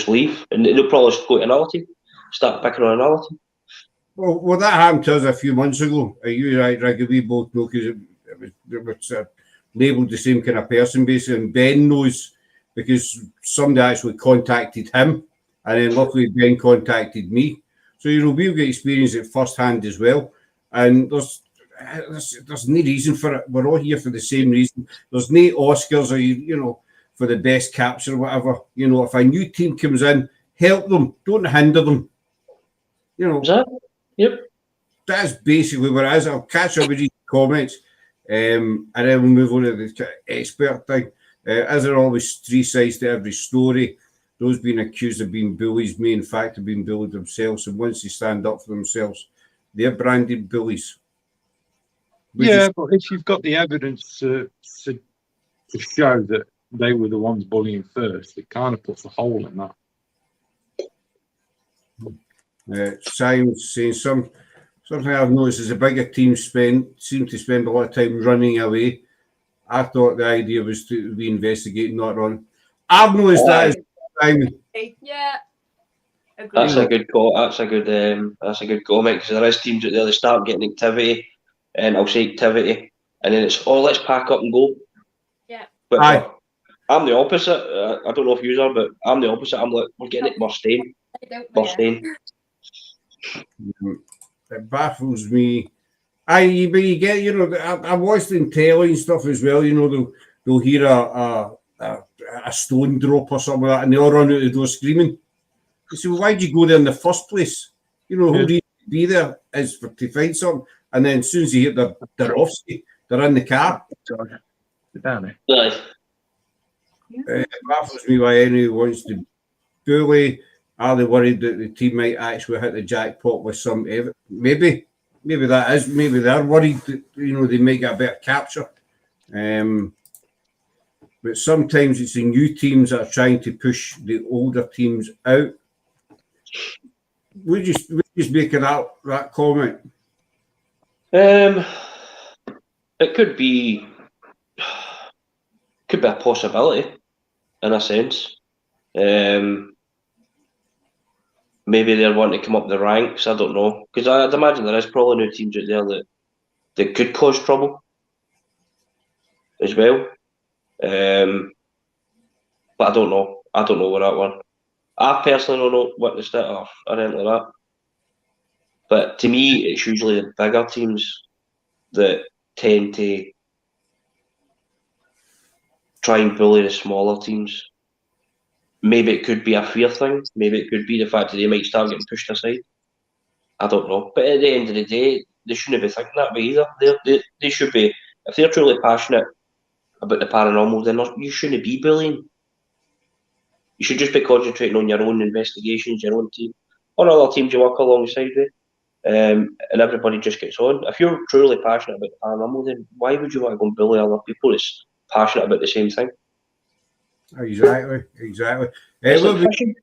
leave, and they'll probably go to another team, start picking on another team. Well, that happened to us a few months ago. You right, Rigga, we both know because it was labelled the same kind of person basically, and Ben knows because somebody actually contacted him, and then luckily Ben contacted me. So we'll get experience at first hand as well, and there's no reason for it. We're all here for the same reason. There's no Oscars or for the best capture or whatever. If a new team comes in, help them, don't hinder them. Yep. That's basically what it is. I'll catch up with these comments, and then we'll move on to the expert thing. As there are always 3 sides to every story, those being accused of being bullies may in fact have been bullied themselves, and once they stand up for themselves, they're branded bullies. But if you've got the evidence to show that they were the ones bullying first, it kind of puts a hole in that. Simon's saying something I've noticed is the bigger teams seem to spend a lot of time running away. I thought the idea was to be investigating, not run. I've noticed that as Simon. Yeah. That's a good call. That's a good comment, because there is teams out there that start getting activity, and I'll say activity, and then it's let's pack up and go. Yeah. But I'm the opposite. I don't know if you are, but I'm the opposite. I'm like, we're getting it, we're staying. We're staying. It baffles me. But you get, I watched in telly and stuff as well. They'll hear a stone drop or something like that, and they all run out the door screaming. You say, well, why'd you go there in the first place? The whole reason to be there is to find something, and then as soon as you hit they're off, they're in the car. It baffles me why anyone wants to bully. Are they worried that the team might actually hit the jackpot with some evidence? Maybe that is. Maybe they're worried that they might get a better capture. But sometimes it's the new teams that are trying to push the older teams out. We just make that comment. It could be a possibility, in a sense. Maybe they're wanting to come up the ranks. I don't know, because I'd imagine there is probably new teams out there that could cause trouble. as well. But I don't know. I don't know with that one. I personally don't know witnessed it or anything like that. But to me, it's usually the bigger teams that tend to try and bully the smaller teams. Maybe it could be a fear thing. Maybe it could be the fact that they might start getting pushed aside. I don't know. But at the end of the day, they shouldn't be thinking that way either. They should be, if they're truly passionate about the paranormal, then you shouldn't be bullying. You should just be concentrating on your own investigations, your own team, or other teams you work alongside with, and everybody just gets on. If you're truly passionate about the paranormal, then why would you want to go and bully other people that's passionate about the same thing? Exactly. It's like fishing.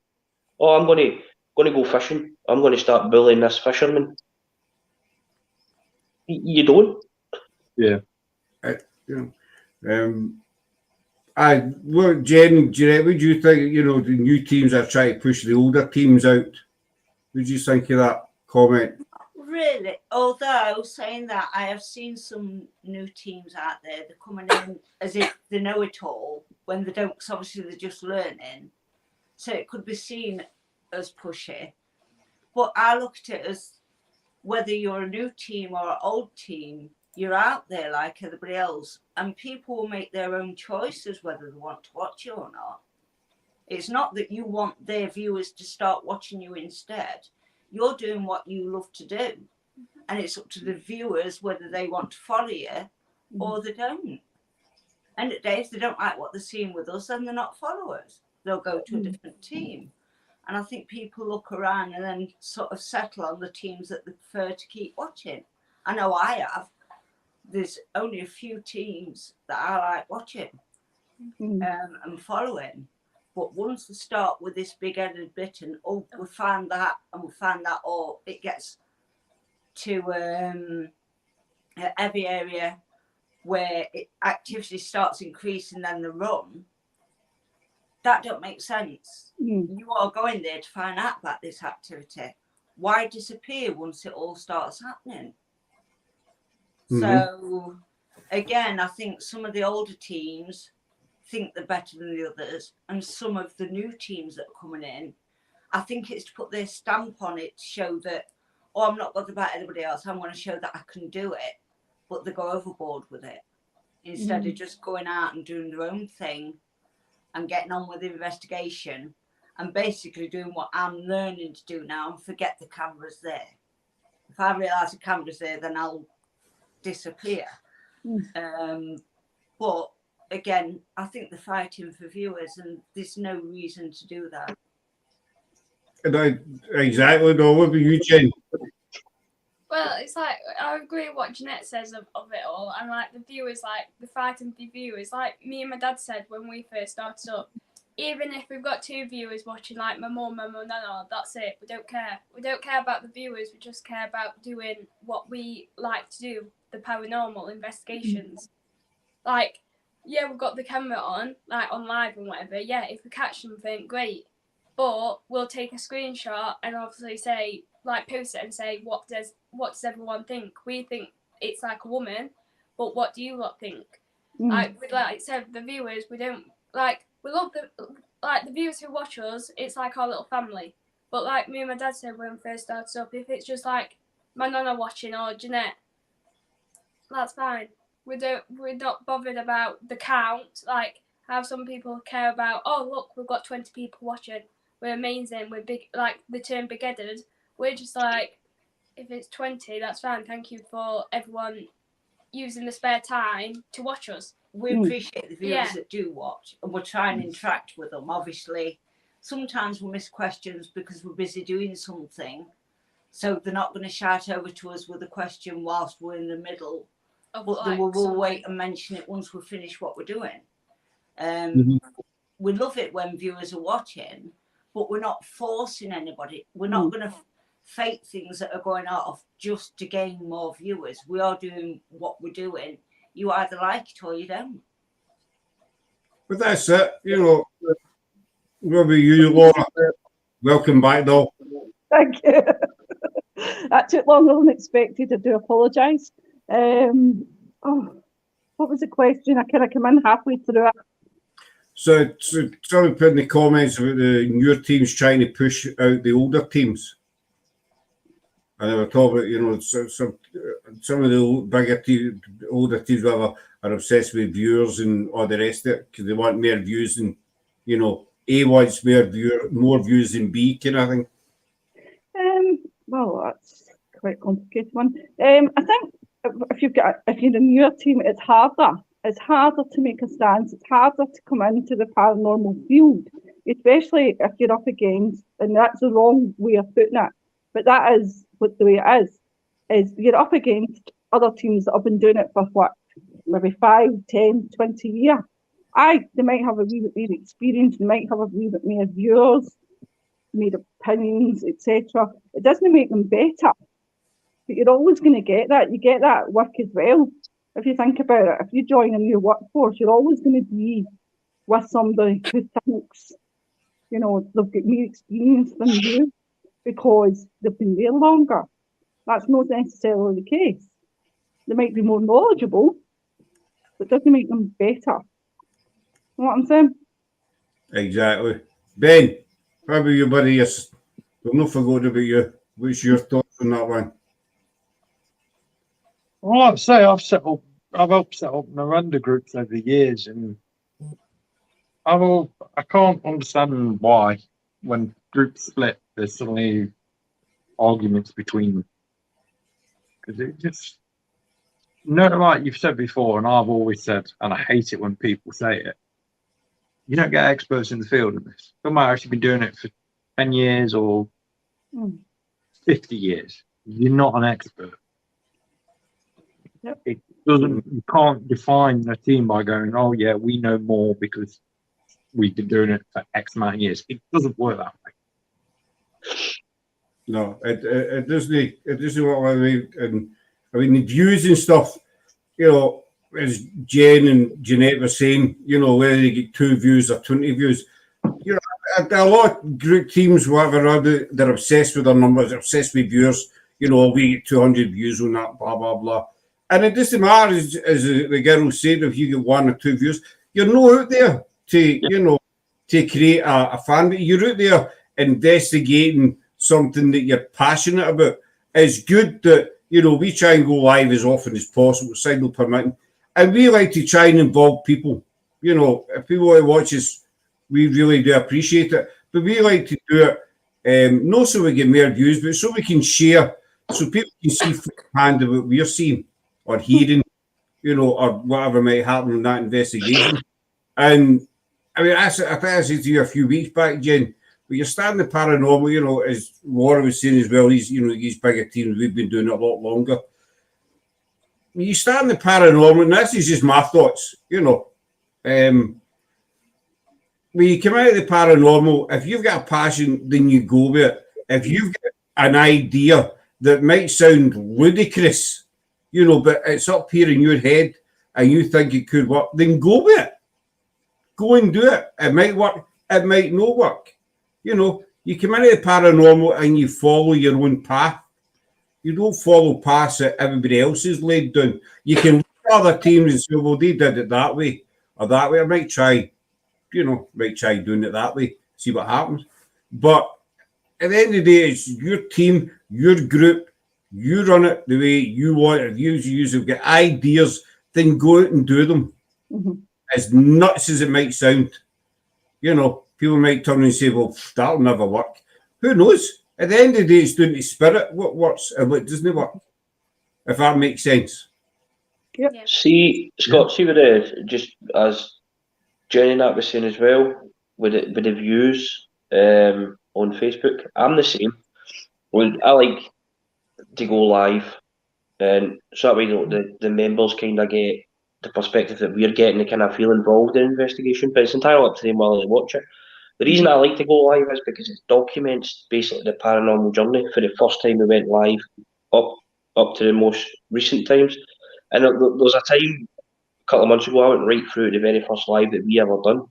Oh, I'm going to go fishing. I'm going to start bullying this fisherman. You don't. Yeah. Well, Jen, would you think, the new teams are trying to push the older teams out? Would you think of that comment? Really, although saying that, I have seen some new teams out there, they're coming in as if they know it all, when they don't, because obviously they're just learning. So it could be seen as pushy. But I look at it as whether you're a new team or an old team, you're out there like everybody else, and people will make their own choices whether they want to watch you or not. It's not that you want their viewers to start watching you instead. You're doing what you love to do. And it's up to the viewers whether they want to follow you or they don't. And at days, if they don't like what they're seeing with us, then they're not followers. They'll go to a different team. And I think people look around and then sort of settle on the teams that they prefer to keep watching. I know I have. There's only a few teams that I like watching and following. But once they start with this big-headed bit and, we found that and we found that, or it gets to a heavy area where activity starts increasing, then the run, that don't make sense. You are going there to find out about this activity. Why disappear once it all starts happening? So, again, I think some of the older teams think they're better than the others, and some of the new teams that are coming in, I think it's to put their stamp on it to show that, I'm not bothered about anybody else, I'm going to show that I can do it, but they go overboard with it instead of just going out and doing their own thing and getting on with the investigation and basically doing what I'm learning to do now and forget the camera's there. If I realise the camera's there, then I'll disappear. But again, I think they're fighting for viewers, and there's no reason to do that. Exactly. No, what about you, Jen? Well, it's like, I agree with what Jeanette says of it all, and like the viewers, like the fighting for viewers, like me and my dad said when we first started up, even if we've got 2 viewers watching, like my mum and my nana, that's it. We don't care. We don't care about the viewers. We just care about doing what we like to do, the paranormal investigations. Like, yeah, we've got the camera on, like on live and whatever. Yeah, if we catch something, great. But we'll take a screenshot and obviously say, like, post it and say, what does everyone think? We think it's like a woman, but what do you lot think? Like I said, the viewers, we don't, like, we love the viewers who watch us, it's like our little family. But like me and my dad said when we first started up, if it's just like my nana watching or Jeanette, that's fine. We're not bothered about the count, like how some people care about, look, we've got 20 people watching, we're amazing, we're big, like the term big-headed. We're just like, if it's 20, that's fine. Thank you for everyone using the spare time to watch us. We appreciate the viewers that do watch, and we'll try and interact with them. Obviously, sometimes we miss questions because we're busy doing something, so they're not going to shout over to us with a question whilst we're in the middle. But they will wait and mention it once we finish what we're doing. We love it when viewers are watching, but we're not forcing anybody. We're not going to fake things that are going off just to gain more viewers. We are doing what we're doing. You either like it or you don't. But that's it. What about you, Laura? Welcome back, though. Thank you. That took longer than expected. I do apologise. What was the question? I kind of come in halfway through it. So someone put in the comments about the newer teams trying to push out the older teams. And they were talking about, you know, some of the bigger teams, older teams, whatever, are obsessed with viewers and all the rest of it because they want more views than, you know, A wants more views than B, kind of thing. Well, that's quite a complicated one. I think if you're a newer team, it's harder. It's harder to make a stance. It's harder to come into the paranormal field, especially if you're up against, and that's the wrong way of putting it, but that is what the way it is you're up against other teams that have been doing it for what, maybe 5, 10, 20 years. They might have a wee bit more experience, they might have a wee bit more viewers, more opinions, etc. It doesn't make them better, but you're always going to get that. You get that at work as well. If you think about it, if you join a new workforce, you're always going to be with somebody who thinks, you know, they've got more experience than you because they've been there longer. That's not necessarily the case. They might be more knowledgeable, but it doesn't make them better. You know what I'm saying? Exactly. Ben, how about you, buddy? We've not forgotten about you. What's your thoughts on that one? Well, like I say, I've helped set up Miranda groups over the years, and I can't understand why when groups split, there's suddenly arguments between them. Because it just, no, like you've said before, and I've always said, and I hate it when people say it, you don't get experts in the field of this. No matter if you've been doing it for 10 years or 50 years, you're not an expert. Yep. It doesn't, you can't define a team by going, oh yeah, we know more because we've been doing it for X amount of years. It doesn't work that way. No, it doesn't. It doesn't work that way. And I mean, the views and stuff, you know, as Jen and Jeanette were saying, you know, whether they get 2 views or 20 views, you know, a lot of group teams, whatever, they're obsessed with their numbers, they're obsessed with viewers. You know, we get 200 views on that, blah, blah, blah. And it doesn't matter, as the girl said, if you get 1 or 2 views, you're not out there to, you know, to create a fan. You're out there investigating something that you're passionate about. It's good that, you know, we try and go live as often as possible, signal permitting. And we like to try and involve people. You know, if people want to watch us, we really do appreciate it. But we like to do it, not so we get more views, but so we can share, so people can see firsthand what we're seeing or hearing, you know, or whatever might happen in that investigation. And I mean, I think I said to you a few weeks back, Jen, but you're starting the paranormal, you know, as Laura was saying as well, these bigger teams, we've been doing it a lot longer. When you start in the paranormal, and this is just my thoughts, you know, when you come out of the paranormal, if you've got a passion, then you go with it. If you've got an idea that might sound ludicrous, you know, but it's up here in your head and you think it could work, then go with it. Go and do it. It might work, it might not work. You know, you come into the paranormal and you follow your own path. You don't follow paths that everybody else has laid down. You can look at other teams and say, well, they did it that way or that way. I might try, you know, doing it that way, see what happens. But at the end of the day, it's your team, your group, you run it the way you want it. If you have got ideas, then go out and do them. Mm-hmm. As nuts as it might sound, you know, people might turn and say, well, that'll never work. Who knows? At the end of the day, it's doing the spirit what works and what doesn't work, if that makes sense. Yep. Yeah. See, Scott, see with just as Jenny and that was saying as well, with the views on Facebook, I'm the same. Well, I like to go live, and so that way, you know, the members kind of get the perspective that we're getting to kind of feel involved in investigation, but it's entirely up to them while they watch it. The reason I like to go live is because it documents basically the paranormal journey for the first time we went live up to the most recent times. And there was a time a couple of months ago I went right through the very first live that we ever done,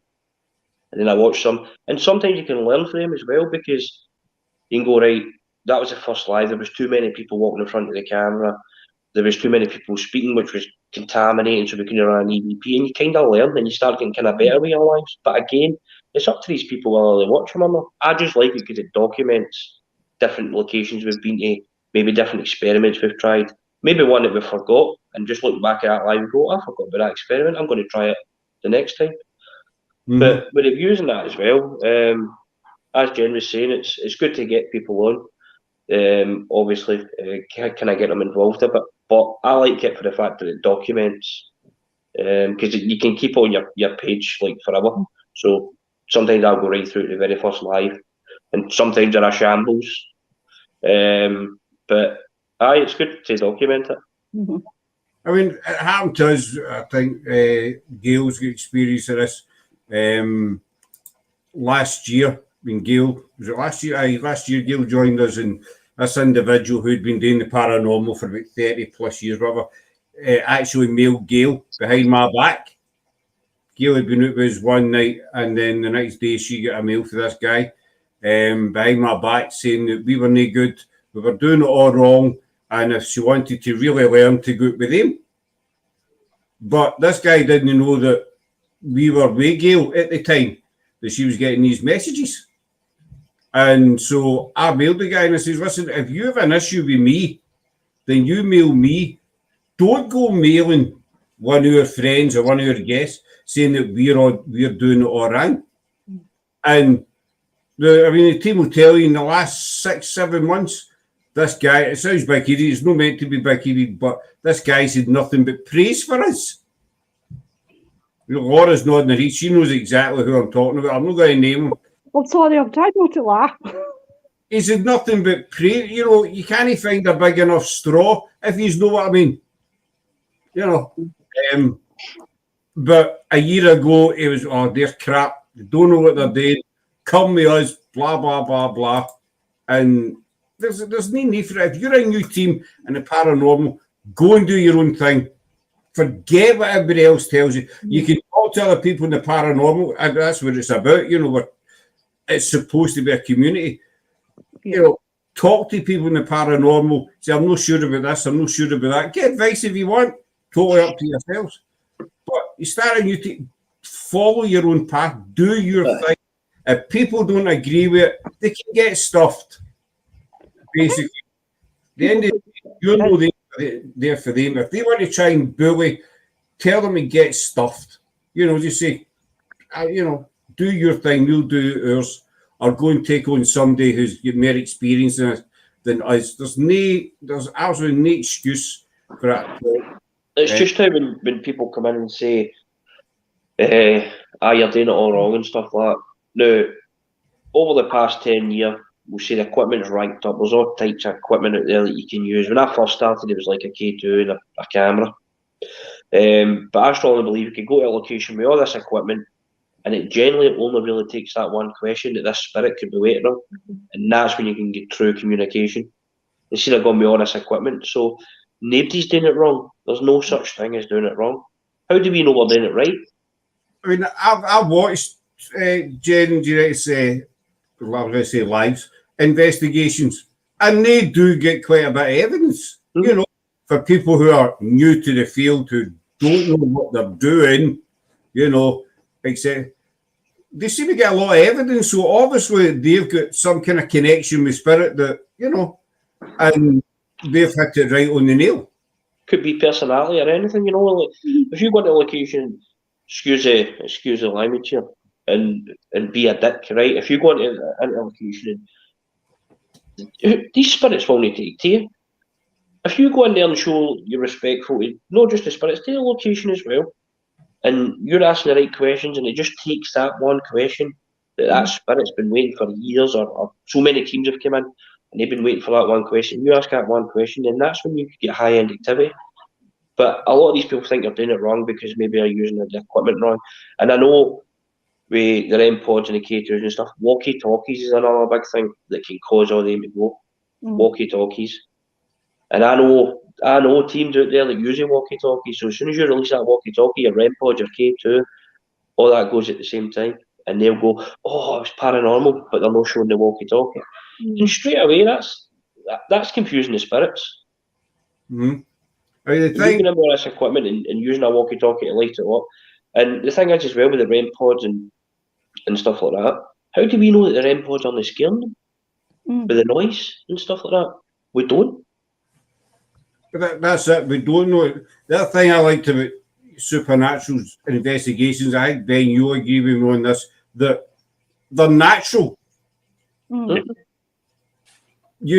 and then I watched some. And sometimes you can learn from them as well, because you can go, right, that was the first live. There was too many people walking in front of the camera. There was too many people speaking, which was contaminating, so we can run an EVP, and you kind of learn and you start getting kind of better with your lives. But again, it's up to these people whether they watch them or not. I just like it because it documents different locations we've been to, maybe different experiments we've tried, maybe one that we forgot, and just look back at that live and go, I forgot about that experiment, I'm going to try it the next time. But with reviews and that as well, as Jen was saying, it's good to get people on. Obviously, can I get them involved a bit? But I like it for the fact that it documents, because you can keep on your page like forever. So sometimes I'll go right through to the very first live, and sometimes they're a shambles. But it's good to document it. Mhm. I mean, it happened to us. I think Gail's got experience of this. Last year, when Gail, was it last year? Last year, Gail joined us, and this individual who'd been doing the paranormal for about 30 plus years, whatever, actually mailed Gail behind my back. Gail had been out with us one night, and then the next day she got a mail for this guy behind my back saying that we were no good, we were doing it all wrong, and if she wanted to really learn, to go out with him. But this guy didn't know that we were with Gail at the time, that she was getting these messages. And so I mailed the guy and I says, listen, if you have an issue with me, then you mail me. Don't go mailing one of your friends or one of your guests saying that we're doing it all wrong. And the team will tell you in the last 6-7 months, this guy, it sounds big-headed, it's not meant to be big-headed, but this guy said nothing but praise for us. Laura's nodding her head. She knows exactly who I'm talking about. I'm not going to name him. I'm sorry, I'm trying not to laugh. He said nothing but praise. You know, you can't find a big enough straw, if you know what I mean. You know. But a year ago, it was, they're crap. They don't know what they're doing. Come with us, blah, blah, blah, blah. And there's no need for it. If you're a new team in the paranormal, go and do your own thing. Forget what everybody else tells you. You can talk to other people in the paranormal, and that's what it's about. You know, it's supposed to be a community. You know, talk to people in the paranormal. Say, I'm not sure about this, I'm not sure about that. Get advice if you want. Totally up to yourselves. But you start a new team, follow your own path, do your thing. If people don't agree with it, they can get stuffed. Basically, the end of the day, you're not there for them. If they want to try and bully, tell them to get stuffed. You know, just say, do your thing, we'll do ours, or go and take on somebody who's got more experience than us. There's absolutely no excuse for that. It's just how when people come in and say, you're doing it all wrong and stuff like that. Now, over the past 10 years, we'll say the equipment's ranked up. There's all types of equipment out there that you can use. When I first started, it was like a K2 and a camera. But I strongly believe you could go to a location with all this equipment, and it generally only really takes that one question that this spirit could be waiting on, and that's when you can get true communication. Instead of going with all this equipment. So nobody's doing it wrong. There's no such thing as doing it wrong. How do we know we're doing it right? I mean, I've watched Jen, lives, investigations, and they do get quite a bit of evidence, you know, for people who are new to the field, who don't know what they're doing, you know, except they seem to get a lot of evidence. So obviously they've got some kind of connection with spirit that, you know, and they've hit it right on the nail. Could be personality or anything, you know. Like, if you go to a location, excuse the language here, and be a dick, right? If you go into a location, these spirits will not take to you. If you go in there and show you're respectful to not just the spirits, to the location as well, and you're asking the right questions, and it just takes that one question that spirit's been waiting for years, or so many teams have come in, and they've been waiting for that one question. You ask that one question, then that's when you get high-end activity. But a lot of these people think they're doing it wrong because maybe they're using the equipment wrong. And I know with the REM pods and the K2s and stuff, walkie-talkies is another big thing that can cause all them to go. Walkie-talkies. And I know teams out there that use walkie-talkies. So as soon as you release that walkie-talkie, your REM pod, your K2, all that goes at the same time. And they'll go, oh, it's paranormal, but they're not showing the walkie-talkie. And straight away, that's confusing the spirits. Mm-hmm. I mean, the Moving thing, in all this equipment and using a walkie-talkie to light it up. And the thing is as well with the REM pods and stuff like that, how do we know that the REM pods aren't scaring them? With the noise and stuff like that? We don't. that's it. We don't know. The other thing I liked about supernatural investigations, I think, Ben, you agree with me on this, that they're natural. You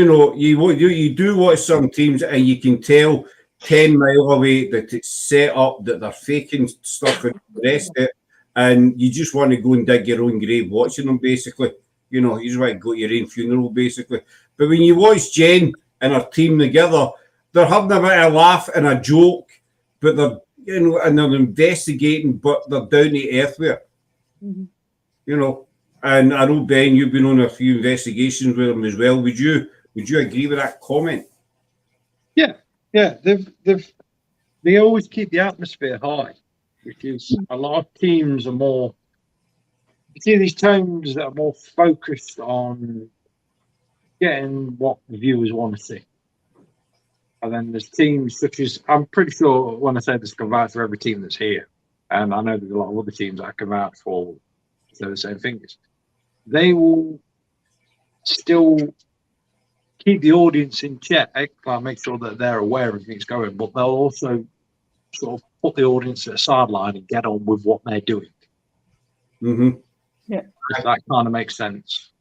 know, you do watch some teams and you can tell 10 mile away that it's set up, that they're faking stuff and the rest of it, and you just want to go and dig your own grave watching them, basically. You know, you just want to go to your own funeral, basically. But when you watch Jen and her team together, they're having a bit of a laugh and a joke, but they're, you know, and they're investigating, but they're down to earth with it. You know, and I know, Ben, you've been on a few investigations with them as well. Would you agree with that comment? Yeah, they always keep the atmosphere high, because a lot of teams are more. You see these teams that are more focused on getting what the viewers want to see, and then there's teams such as, I'm pretty sure when I say this, come out for every team that's here, and I know there's a lot of other teams that come out for the same things. They will still keep the audience in check, make sure that they're aware of everything's going, but they'll also sort of put the audience at a sideline and get on with what they're doing. Yeah. If that kind of makes sense.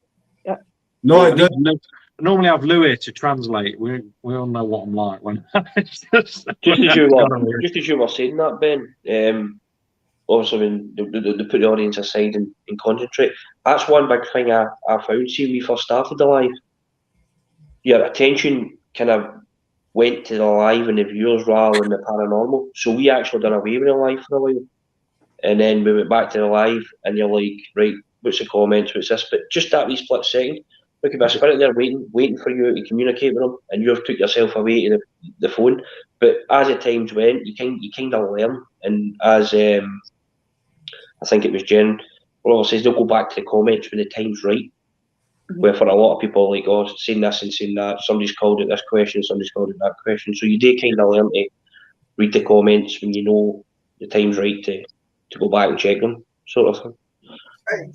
Yeah. No, I it doesn't. normally have Lou here to translate. We all know what I'm like when Just as you were saying that, Ben, obviously when they put the audience aside and concentrate, that's one big thing I found. See, when we first started the live, your attention kind of went to the live and the viewers rather than the paranormal. So we actually done away with the live for a while. And then we went back to the live and you're like, right, what's the comments, what's this? But just that wee split second, there could be a spirit there waiting for you to communicate with them, and you've took yourself away to the phone. But as the times went, you kind of learn. And as I think it was Jen, well, says they'll go back to the comments when the time's right. Where for a lot of people, like, oh, saying this and saying that, somebody's called it this question, somebody's called it that question. So you do kind of learn to read the comments when you know the time's right to go back and check them, sort of thing.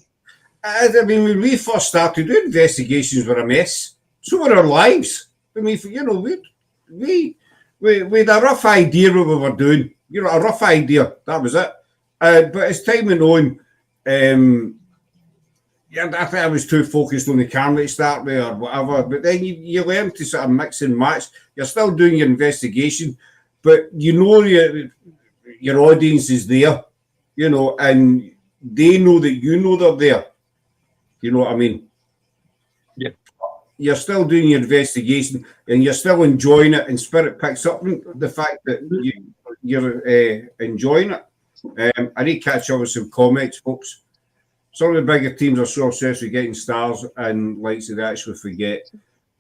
I mean, when we first started, doing investigations were a mess. So were our lives. I mean, you know, we had a rough idea what we were doing. You know, a rough idea. That was it. But as time went on, I think I was too focused on the camera to start with or whatever. But then you learn to sort of mix and match. You're still doing your investigation, but you know your audience is there, you know, and they know that you know they're there. You know what I mean? Yeah. You're still doing your investigation and you're still enjoying it, and Spirit picks up the fact that you're enjoying it. I need to catch up with some comments, folks. Some of the bigger teams are so obsessed with getting stars and likes that they actually forget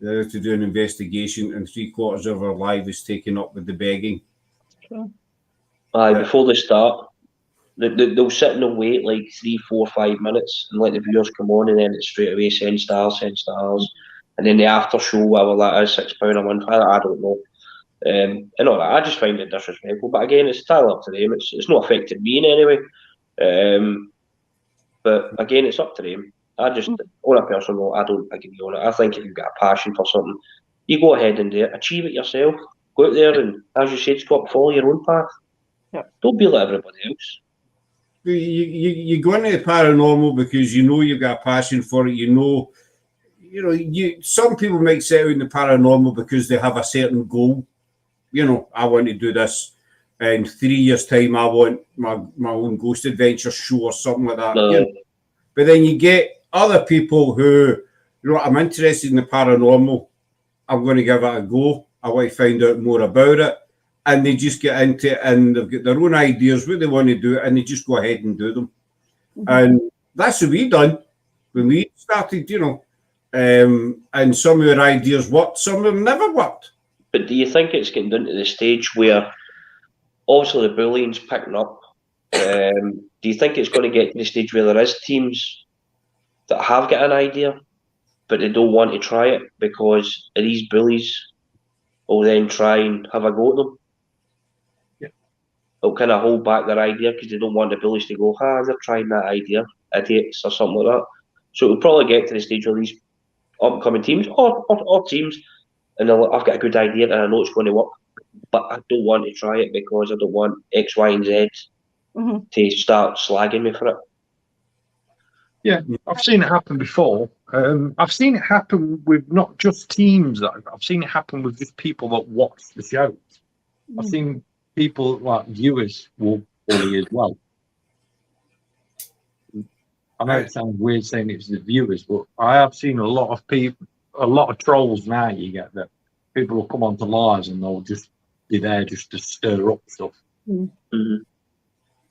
to do an investigation, and 3/4 of our live is taken up with the begging. Sure. Before they start, they'll sit and they'll wait like 3, 4, 5 minutes and let the viewers come on, and then it's straight away send stars, and then the after show, whatever that is, £6 a month. I don't know. And all that, I just find it disrespectful. But again, it's entirely up to them. It's not affected me in any way. But again, it's up to them. On a personal note, I don't agree on it. I think if you've got a passion for something, you go ahead and do it. Achieve it yourself. Go out there and, as you said, Scott, follow your own path. Yeah. Don't be like everybody else. You go into the paranormal because you know you've got a passion for it. You know, some people might set out in the paranormal because they have a certain goal. You know, I want to do this. In 3 years' time, I want my own ghost adventure show or something like that. You know? But then you get other people who, you know, I'm interested in the paranormal. I'm going to give it a go. I want to find out more about it. And they just get into it and they've got their own ideas, what they want to do, and they just go ahead and do them. And that's what we done when we started, you know. And some of our ideas worked, some of them never worked. But do you think it's getting down to the stage where obviously the bullying's picking up? Do you think it's going to get to the stage where there is teams that have got an idea but they don't want to try it because these bullies will then try and have a go at them? it'll kind of hold back their idea because they don't want the bullies to go, they're trying that idea, idiots, or something like that. So it'll probably get to the stage where these upcoming teams or teams, and I've got a good idea and I know it's going to work, but I don't want to try it because I don't want X, Y, and Z to start slagging me for it. Yeah, I've seen it happen before. I've seen it happen with not just teams. I've seen it happen with just people that watch the show. I've seen people like viewers will bully as well. I know it sounds weird saying it's the viewers, but I have seen a lot of people, a lot of trolls now. You get that people will come onto lives and they'll just be there just to stir up stuff.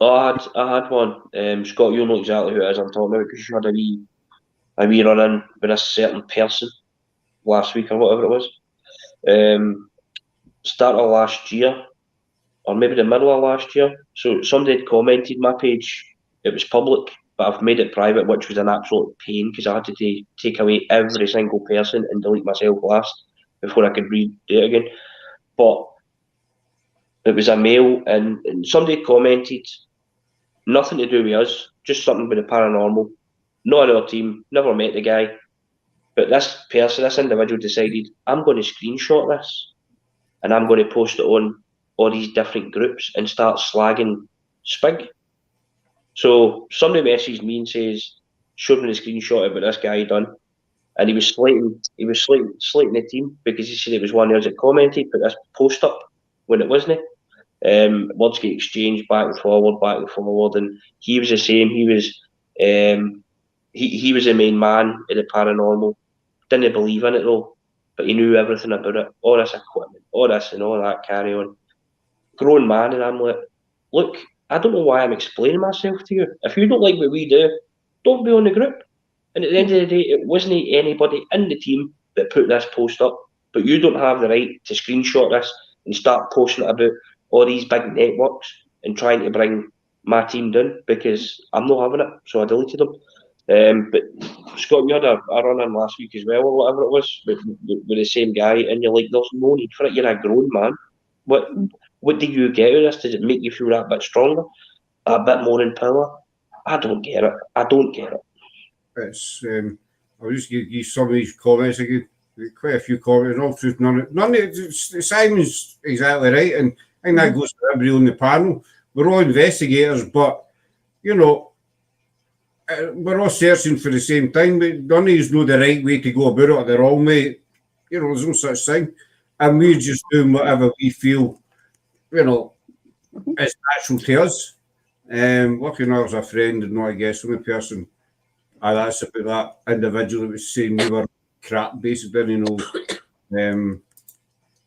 I had one. Scott, you'll know exactly who it is I'm talking about because you had a wee run in with a certain person last week or whatever it was. Start of last year, or maybe the middle of last year. So somebody had commented my page. It was public, but I've made it private, which was an absolute pain because I had to take away every single person and delete myself last before I could read it again. But it was a male, and somebody commented, nothing to do with us, just something with the paranormal. Not on our team, never met the guy. But this individual decided, I'm going to screenshot this and I'm going to post it on all these different groups and start slagging Spig. So somebody messaged me and says, showed me the screenshot of what this guy done. And he was slating the team because he said it was one of us that commented, put this post up when it wasn't. Words get exchanged back and forward, and he was the same. He was the main man in the paranormal. Didn't believe in it though, but he knew everything about it, all this equipment, all this and all that carry on. Grown man, and I'm like, look, I don't know why I'm explaining myself to you. If you don't like what we do, don't be on the group. And at the end of the day, it wasn't anybody in the team that put this post up, but you don't have the right to screenshot this and start posting it about all these big networks and trying to bring my team down because I'm not having it. So I deleted them. But Scott, you had a run in last week as well, or whatever it was, with the same guy, and you're like, there's no need for it. You're a grown man. What do you get out of this? Does it make you feel that bit stronger, a bit more in power? I don't get it. It's I'll just give you some of these comments again. Quite a few comments, all truth, none of Simon's exactly right, and I think that goes for everybody on the panel. We're all investigators, but you know, we're all searching for the same thing, but none of us know the right way to go about it or the wrong way. You know, there's no such thing. And we're just doing whatever we feel, you know, is natural to us. Working as a friend and not a guest with a person. That's about that individual that was saying we were crap, basically, you know.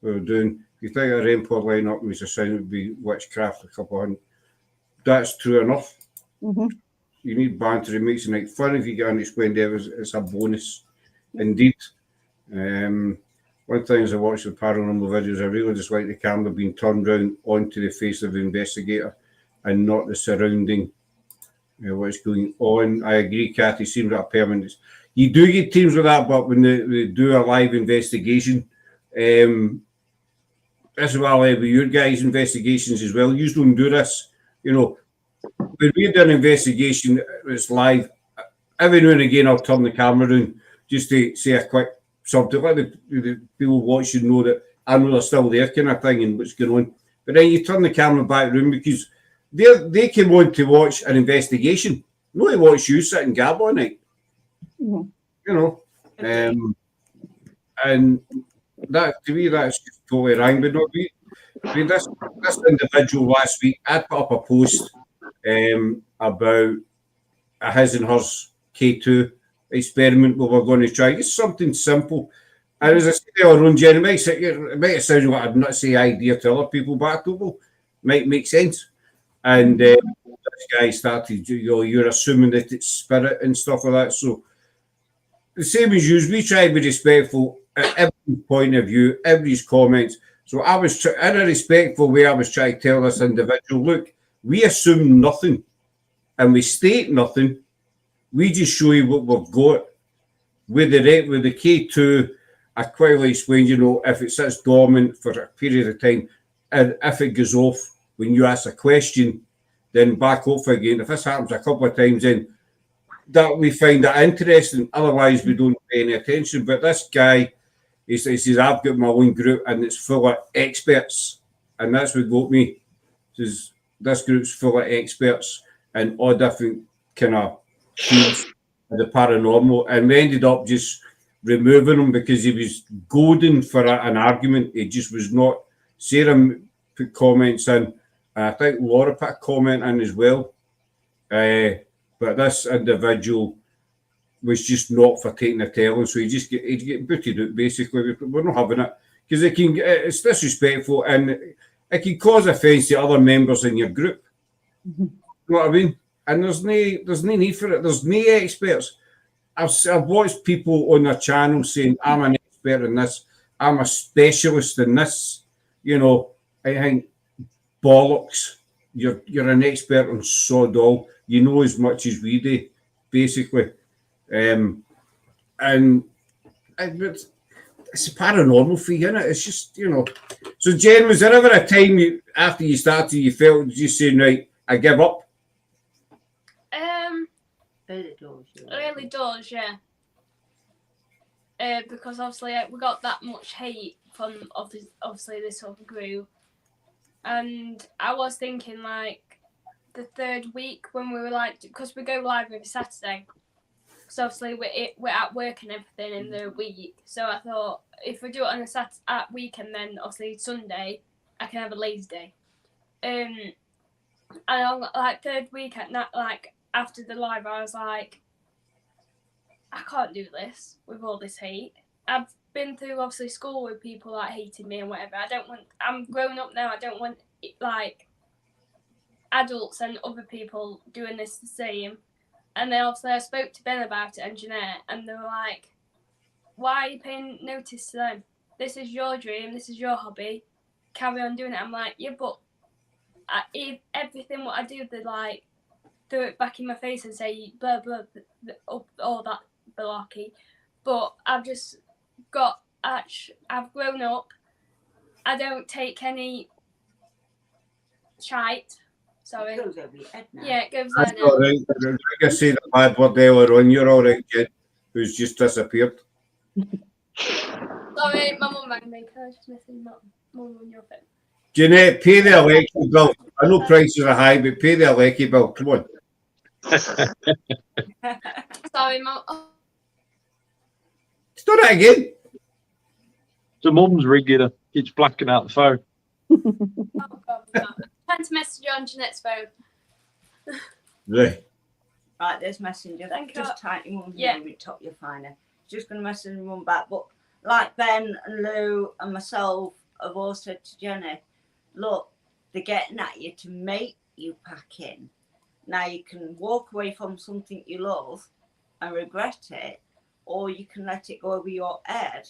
We were doing, if you think a rainbow line up was a sign it would be witchcraft, a couple of hundred. That's true enough. You need banter, it makes it like fun if you get unexplained evidence, it's a bonus indeed. One thing as I watch the paranormal videos, I really just like the camera being turned around onto the face of the investigator and not the surrounding what's going on. I agree, Kathy, seems like a permanent. You do get teams with that, but when they do a live investigation, that's what I like with your guys' investigations as well. You don't do this, you know. When we do an investigation, it's live. Every now and again, I'll turn the camera on just to say a quick something, let the people watching know that I know they're still there, kind of thing, and what's going on. But then you turn the camera back room because they came on to watch an investigation, not to watch you sit and gab all night. You know, and that to me that's just totally wrong. But not me. I mean, this individual last week, I put up a post about a his and hers K2 experiment we were going to try. Just something simple. And as I say earlier on, Jenny, it might sound like I'd not say idea to other people, but I thought, might make sense. And this guy started, you're assuming that it's spirit and stuff like that. So the same as you, we try to be respectful at every point of view, everybody's comments. So I was, in a respectful way, I was trying to tell this individual, look, we assume nothing and we state nothing. We just show you what we've got. With the K2, I quite explained, you know, if it sits dormant for a period of time, and if it goes off, when you ask a question, then back off again. If this happens a couple of times, then that we find that interesting. Otherwise, we don't pay any attention. But this guy, he says, I've got my own group and it's full of experts. And that's what got me. He says, this group's full of experts in all different kind of fields of the paranormal. And we ended up just removing him because he was goading for an argument. He just was not. Sarah put comments in. And I think Laura put a comment in as well. But this individual was just not for taking a telling, so he'd get booted out, basically. We're not having it. Because it's disrespectful and it can cause offence to other members in your group. You know what I mean? And there's no need for it. There's no experts. I've watched people on their channel saying, I'm an expert in this, I'm a specialist in this. You know, I think bollocks. You're an expert on sod all. You know as much as we do, basically. And it's a paranormal for you, innit? It's just, you know. So, Jen, was there ever a time after you started you felt just saying, right, I give up? Early doors, yeah. Because obviously we got that much hate from obviously this other group. And I was thinking, like, the third week when we were like, because we go live every Saturday, so obviously we're at work and everything in the week. So I thought if we do it on a at weekend, then obviously Sunday I can have a lazy day. And on like third week at night, like after the live, I was like, I can't do this with all this hate. I've been through obviously school with people like hating me and whatever. I'm grown up now. I don't want like adults and other people doing this the same. And then obviously I spoke to Ben about it and Jeanette, and they were like, why are you paying notice to them? This is your dream, this is your hobby, carry on doing it. I'm like, yeah, but everything what I do, they like throw it back in my face and say blah blah, all that malarkey. But I've just I've grown up. I don't take any shite. Sorry. It goes over your head now. Yeah, it goes That's there now. all right. Like I said, the bad word earlier on, you're all right, Jen, who's just disappeared. Sorry, my mum rang me. Can I just message mum on your phone? Jeanette, pay the electric bill. I know prices are high, but pay the electric bill. Come on. Sorry, mum. Oh. Let's do that again. So mum's Rigga keeps blacking out the phone. Oh God, no. Trying to message you on Jeanette's phone. Right. Right, there's Messenger. Thank Just you. type your mum's Yeah. name at the top, you'll find her. Just going to message your mum back. But like Ben and Lou and myself have all said to Jenny, look, they're getting at you to make you pack in. Now you can walk away from something you love and regret it, or you can let it go over your head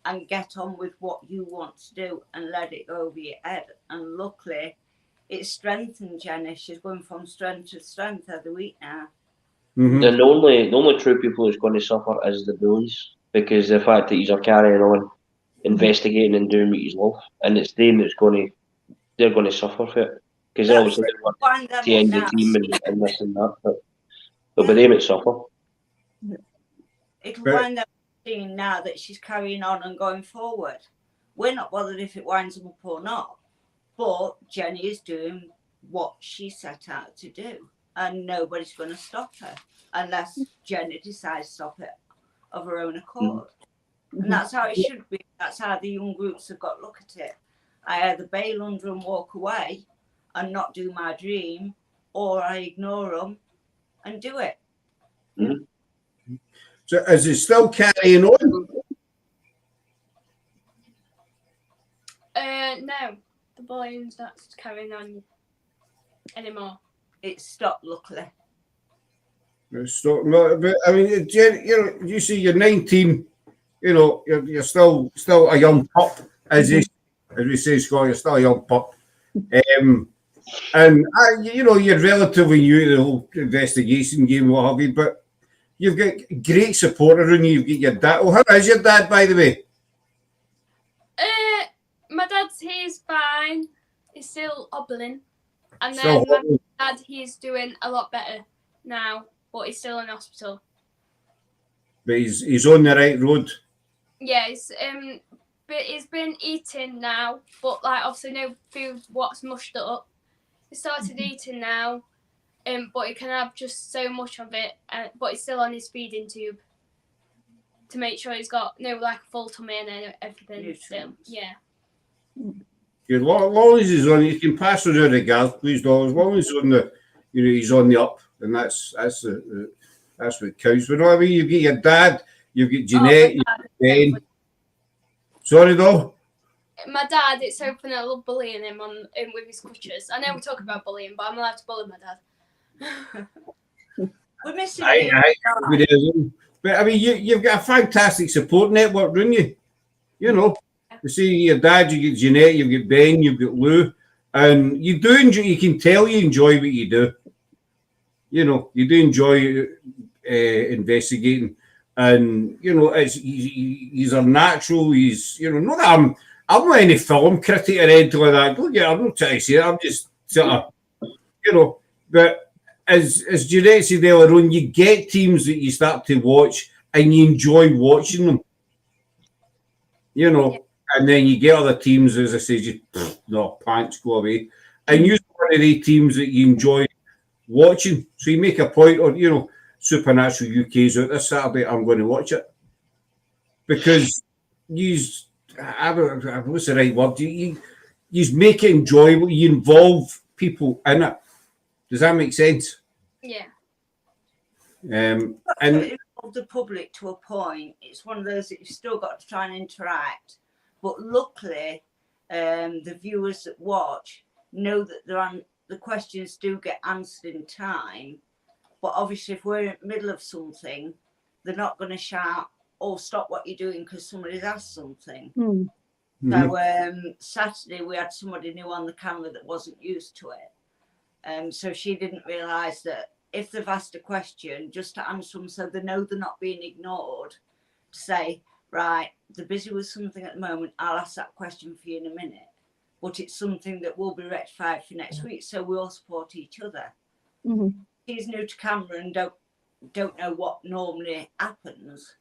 and get on with what you want to do and let it go over your head. And luckily, it's strengthened Jenny. She's going from strength to strength every week now. Mm-hmm. And the only true people who's going to suffer is the bullies, because the fact that you're carrying on, investigating and doing what you love, and it's them that's they're going to suffer for it, because they're obviously they want to end your team and this and that, but it'll be them that suffer. It'll But- wind up seeing now that she's carrying on and going forward. We're not bothered if it winds them up or not, but Jenny is doing what she set out to do, and nobody's going to stop her unless Jenny decides to stop it of her own accord. And that's how it should be. That's how the young groups have got to look at it. I either bail under and walk away and not do my dream, or I ignore them and do it. So is it still carrying on? No, the bullying's not carrying on anymore. It stopped, luckily. So, but I mean, Jen, you see, you're 19. You know, you're still a young pup, as we say, Scott. You're still a young pup, and you're relatively new to the whole investigation game, what have you. But you've got great support around you. You've got your dad. Oh, how is your dad, by the way? My dad's, he's fine. He's still hobbling. And then Still my hobbling. dad, he's doing a lot better now, but he's still in hospital. But he's on the right road. Yeah, but he's been eating now, but like obviously no food what's mushed up. He started eating now, but he can have just so much of it, but he's still on his feeding tube to make sure he's got like a full tummy and everything still. Yeah. As long as he's on, you can pass on your regards, please, Doll. As long as he's on the, he's on the up, and that's what counts. But I mean, you've got your dad, you've got Jeanette, you've got Ben. Sorry, Doll. My dad, it's so funny. I love bullying him with his crutches. I know we talk about bullying, but I'm allowed to bully my dad. We're missing Aye. But I mean, you've got a fantastic support network, don't you? You see your dad, you get Jeanette, you've got Ben, you've got Lou, and you do enjoy. You can tell you enjoy what you do. You do enjoy investigating, and he's a natural. He's not that I'm not any film critic or anything like that. Look, I'm not trying to say it. I'm just sort of, but as Jeanette said earlier on, you get teams that you start to watch and you enjoy watching them. And then you get other teams, as I said, pants go away. And you're one of the teams that you enjoy watching. So you make a point of, Supernatural UK's out this Saturday, I'm going to watch it. Because what's the right word? You make it enjoyable, you involve people in it. Does that make sense? Yeah. And involve the public to a point. It's one of those that you've still got to try and interact. But luckily, the viewers that watch know that the questions do get answered in time. But obviously, if we're in the middle of something, they're not going to shout, "Oh, stop what you're doing," because somebody's asked something. Mm-hmm. So Saturday, we had somebody new on the camera that wasn't used to it. So she didn't realise that if they've asked a question, just to answer them so they know they're not being ignored, to say, right, they're busy with something at the moment, I'll ask that question for you in a minute. But it's something that will be rectified for next week, so we all support each other. Mm-hmm. She's new to camera and don't know what normally happens.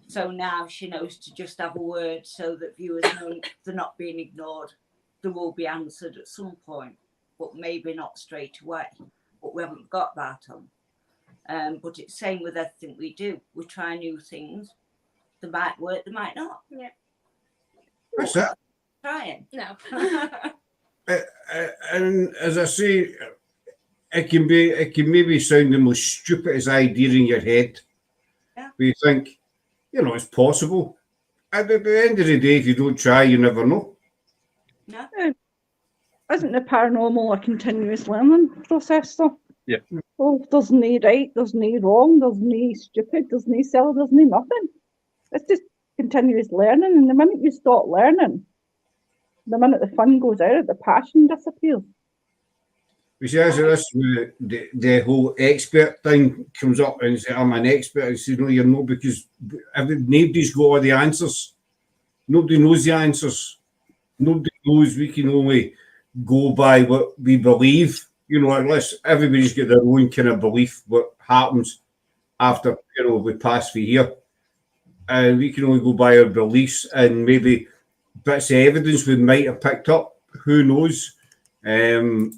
So now she knows to just have a word so that viewers know they're not being ignored. They will be answered at some point, but maybe not straight away. But we haven't got that on. But it's the same with everything we do. We try new things. They might work, they might not. Yeah. What's that? Trying. No. And as I say, it can maybe sound the most stupidest idea in your head. Yeah. But you think, it's possible. And at the end of the day, if you don't try, you never know. No. Isn't the paranormal a continuous learning process, though? Yeah. Well, there's no right, there's no wrong, there's no stupid, there's no silly, there's no nothing. It's just continuous learning, and the minute you stop learning, the minute the fun goes out, the passion disappears. We see, as this the whole expert thing comes up, and say, I'm an expert. I say, no, you're not, because nobody's got all the answers. Nobody knows the answers. Nobody knows. We can only go by what we believe. Unless everybody's got their own kind of belief what happens after we pass through here. And we can only go by our beliefs and maybe bits of evidence we might have picked up. Who knows? The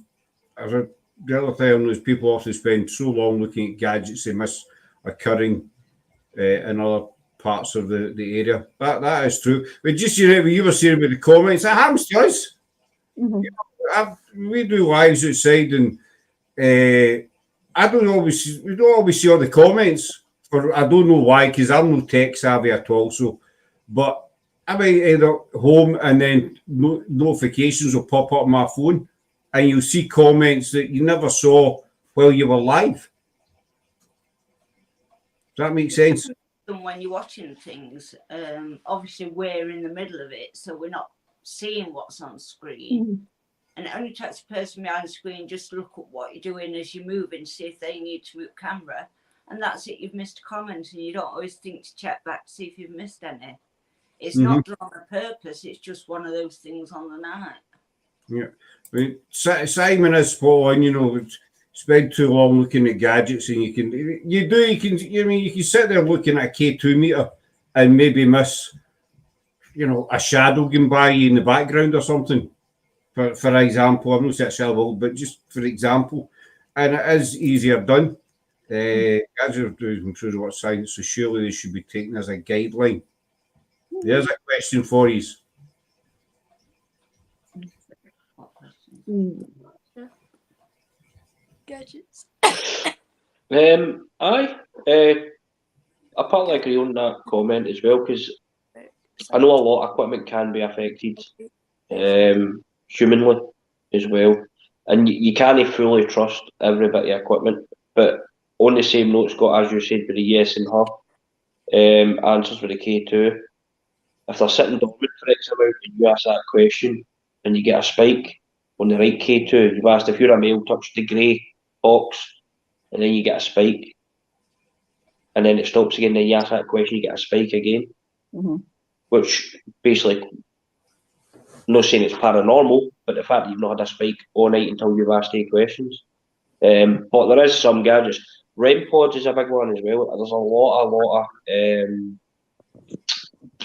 other thing is people often spend so long looking at gadgets they miss occurring in other parts of the area. That is true. But just what you were saying about the comments, that happens to us. Mm-hmm. We do lives outside, and we don't always see all the comments. I don't know why, because I'm not tech savvy at all. So, but I might end up home and then notifications will pop up on my phone, and you'll see comments that you never saw while you were live. Does that make sense? When you're watching things, obviously we're in the middle of it, so we're not seeing what's on screen. Mm-hmm. And it only takes a person behind the screen just to look at what you're doing as you're moving, see if they need to move camera. And that's it, you've missed a comment, and you don't always think to check back to see if you've missed any. It's not done on purpose, it's just one of those things on the night. Yeah. But Simon is spot on, you know, spend too long looking at gadgets and you can sit there looking at a K2 meter and maybe miss, you know, a shadow going by you in the background or something. For example, I'm not saying it will, but just for example, and it is easier done. As you're doing through what science, so surely they should be taken as a guideline. There's a question for you. Gadgets. I partly agree on that comment as well, because I know a lot of equipment can be affected humanly as well, and you can't fully trust every bit of equipment. But on the same note, Scott, as you said with the yes and her answers with the K2, if they're sitting dormant for X amount and you ask that question and you get a spike on the right K2, you've asked if you're a male, touch the grey box, and then you get a spike, and then it stops again, then you ask that question, you get a spike again, which basically, I'm not saying it's paranormal, but the fact that you've not had a spike all night until you've asked 8 questions. But there is some gadgets. REM pods is a big one as well. There's a lot of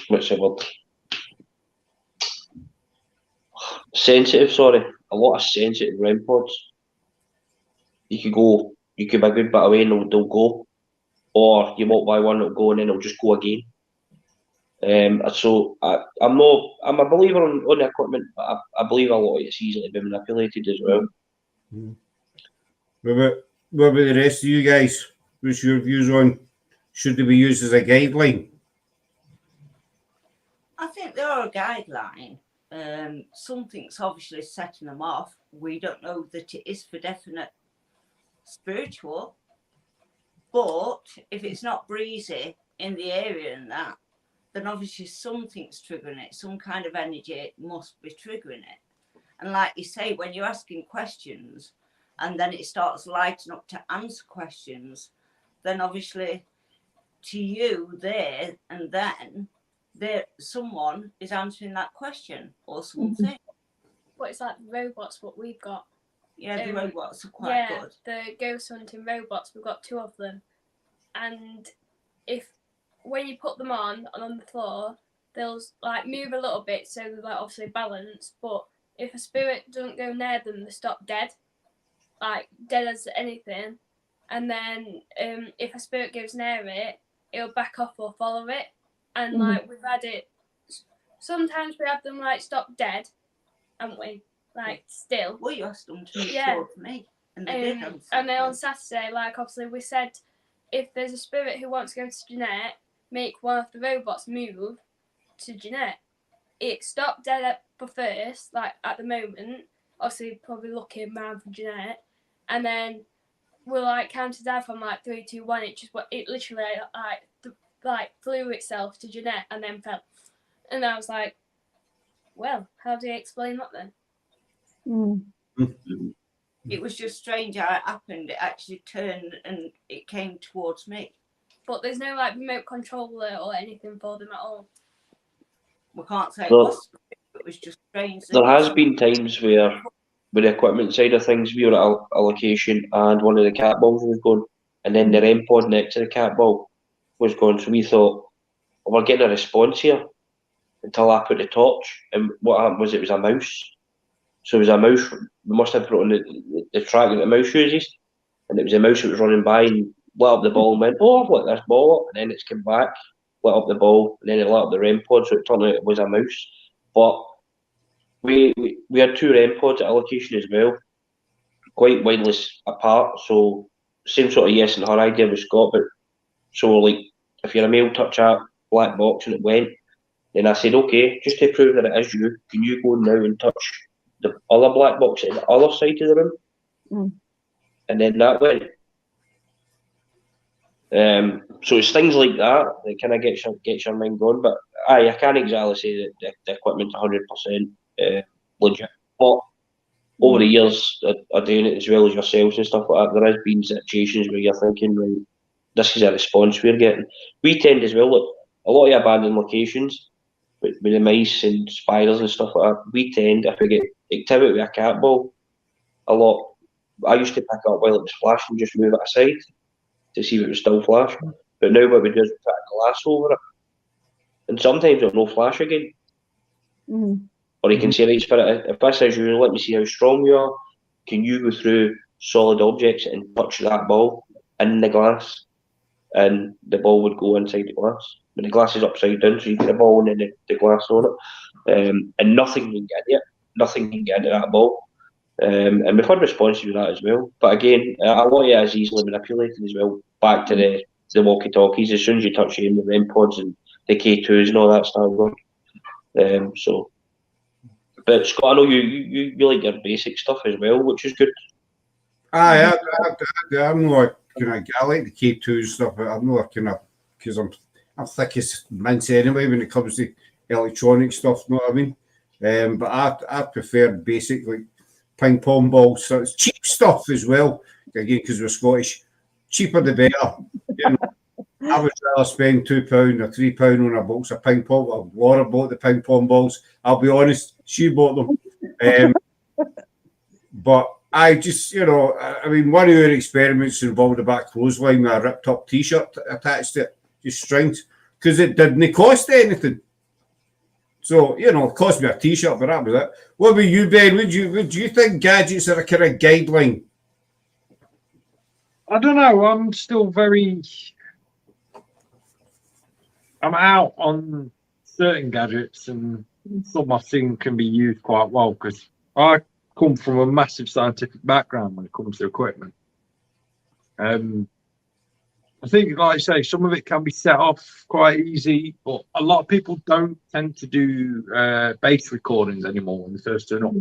what's the word? A lot of sensitive REM pods. You could be a good bit away and they'll go, or you walk by one, it'll go, and then it'll just go again. So I'm a believer on the equipment, but I believe a lot of it's easily been manipulated as well. What about the rest of you guys? What's your views on should they be used as a guideline? I think they're a guideline. Something's obviously setting them off. We don't know that it is for definite spiritual, but if it's not breezy in the area and that, then obviously something's triggering it. Some kind of energy must be triggering it. And like you say, when you're asking questions and then it starts lighting up to answer questions, then obviously to you there and then someone is answering that question or something. But it's like the robots what we've got. Yeah, the robots are quite good. The ghost hunting robots, we've got 2 of them. And when you put them on the floor, they'll like move a little bit, so they're like obviously balanced. But if a spirit doesn't go near them, they stop dead, like dead as anything. And then if a spirit goes near it, it'll back off or follow it. And like we've had it. Sometimes we have them like stop dead, haven't we? Like still. Well, you asked them to make sure for me, and they did. And then on Saturday, like obviously we said, if there's a spirit who wants to go to Jeanette, make one of the robots move to Jeanette. It stopped dead at first, like at the moment, obviously probably looking around for Jeanette, and then we'll like counted down from like 3, 2, 1. It literally like flew itself to Jeanette and then fell. And I was like, well, how do you explain that then? It was just strange how it happened. It actually turned and it came towards me. But there's no like remote controller or anything for them at all. We can't say it was just strange. There has been times where, with the equipment side of things, we were at a location and one of the cat balls was gone, and then the REM pod next to the cat ball was gone. So we thought, well, we're getting a response here, until I put the torch, and what happened was it was a mouse. So it was a mouse. We must have put it on the track that the mouse uses, and it was a mouse that was running by and lit up the ball and went, oh, I've lit this ball up, and then it's come back, lit up the ball, and then it lit up the REM pod, so it turned out it was a mouse. But we had 2 REM pods at a location as well, quite widely apart, so same sort of yes and her idea with Scott, but so like if you're a male, touch that black box and it went, then I said, okay, just to prove that it is you, can you go now and touch the other black box at the other side of the room? And then that went. So it's things like that that kind of gets your mind going. But I can't exactly say that the equipment's 100% legit. But over the years of doing it as well as yourselves and stuff like that, there has been situations where you're thinking, right, this is a response we're getting. We tend as well, look, a lot of abandoned locations with the mice and spiders and stuff like that, we tend, if activity with a cat ball a lot. I used to pick it up while it was flashing, just move it aside to see if it was still flashing. But now what we do is we put a glass over it. And sometimes it'll no flash again. Mm. Or you can say, right, Spirit, if this is you, let me see how strong you are. Can you go through solid objects and touch that ball in the glass? And the ball would go inside the glass. But the glass is upside down, so you get the ball and then the glass on it. And nothing can get in it. Nothing can get into that ball. And we've had responses with that as well. But again, a lot of it is easily manipulated as well. Back to the walkie-talkies. As soon as you touch the REM pods and the K2s and all that stuff. So, but Scott, I know you like your basic stuff as well, which is good. I'm not I like the K2 stuff, but I'm not because I'm thick as mince anyway when it comes to electronic stuff. You know what I mean? But I prefer basic, like ping pong balls. So it's cheap stuff as well. Again, because we're Scottish, cheaper the better. You know, I would rather spend £2 or £3 on a box of ping pong. Well, Laura bought the ping pong balls. I'll be honest, she bought them. But I just, I mean, one of your experiments involved a back clothesline with a ripped up T-shirt attached to it, just strings, because it didn't cost anything. So, it cost me a T-shirt, but that was it. What about you, Ben? Would you think gadgets are a kind of guideline? I don't know. I'm still I'm out on certain gadgets, and some I've seen can be used quite well because I come from a massive scientific background when it comes to equipment. I think, like I say, some of it can be set off quite easy, but a lot of people don't tend to do bass recordings anymore when they first turn up.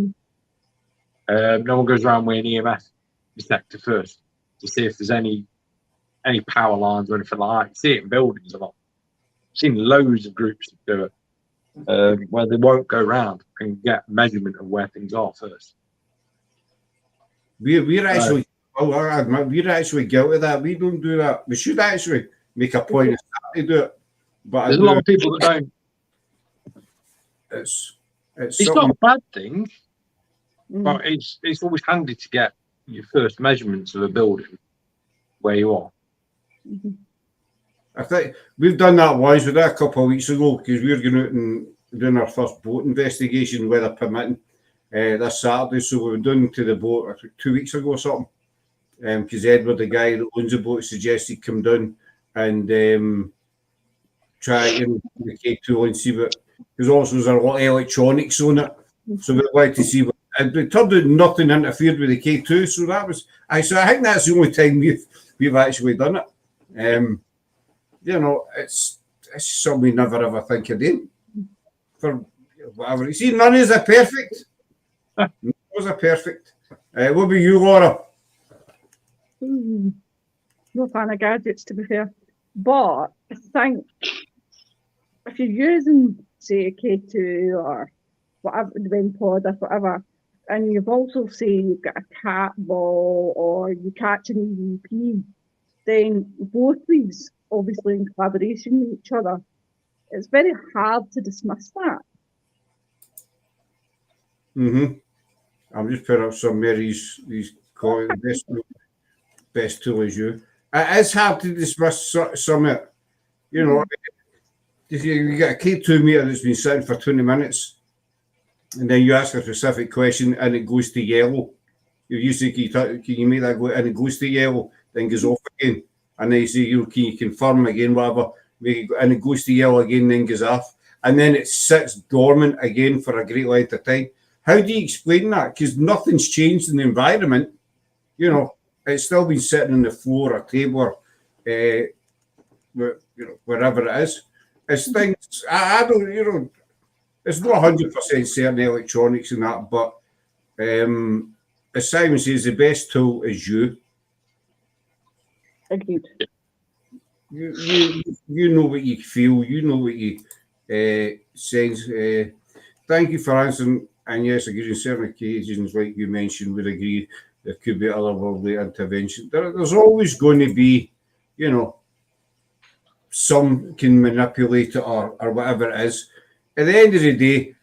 No one goes around with an EMF detector first to see if there's any power lines or anything like that. You see it in buildings a lot. I've seen loads of groups do it where they won't go around and get measurement of where things are first. We're actually, I admit, we're actually guilty of that. We don't do that. We should actually make a point of to do it. But there's a lot of people that don't. It's not a bad thing, but it's always handy to get your first measurements of a building where you are. I think we've done that once. We did a couple of weeks ago because we were going out and doing our first boat investigation, weather permitting, this Saturday. So we were doing to the boat, I think 2 weeks ago or something. Because Edward, the guy that owns the boat, suggested come down and try the K2 and see what, because also there's a lot of electronics on it. So we'd like to see what, and it turned out nothing interfered with the K2. So that was, I think that's the only time we've actually done it. It's something we never ever think of doing for whatever. You see, none is a perfect. None is a perfect. What about you, Laura? No fan of gadgets, to be fair. But I think if you're using, say, a K2 or whatever, the wind pod or whatever, and you've also, say, you've got a cat ball or you catch an EVP, then both these, obviously in collaboration with each other, it's very hard to dismiss that. I'm just putting up some Mary's call the best tool as you. It is hard to dismiss some of it. If you get a K2 meter that's been sitting for 20 minutes, and then you ask a specific question and it goes to yellow. You say, can you make that go? And it goes to yellow, then goes off again. And then you say, can you confirm again, whatever? And it goes to yellow again, then goes off. And then it sits dormant again for a great length of time. How do you explain that? Because nothing's changed in the environment. It's still been sitting on the floor or table or wherever it is. It's things, I don't, it's not 100% certain electronics and that, but as Simon says, the best tool is you. Agreed. You know what you feel, you know what you sense. Thank you for answering. And yes, I agree, in certain occasions, like you mentioned, would agree there could be other worldly intervention. There's always going to be, some can manipulate it or whatever it is. At the end of the day,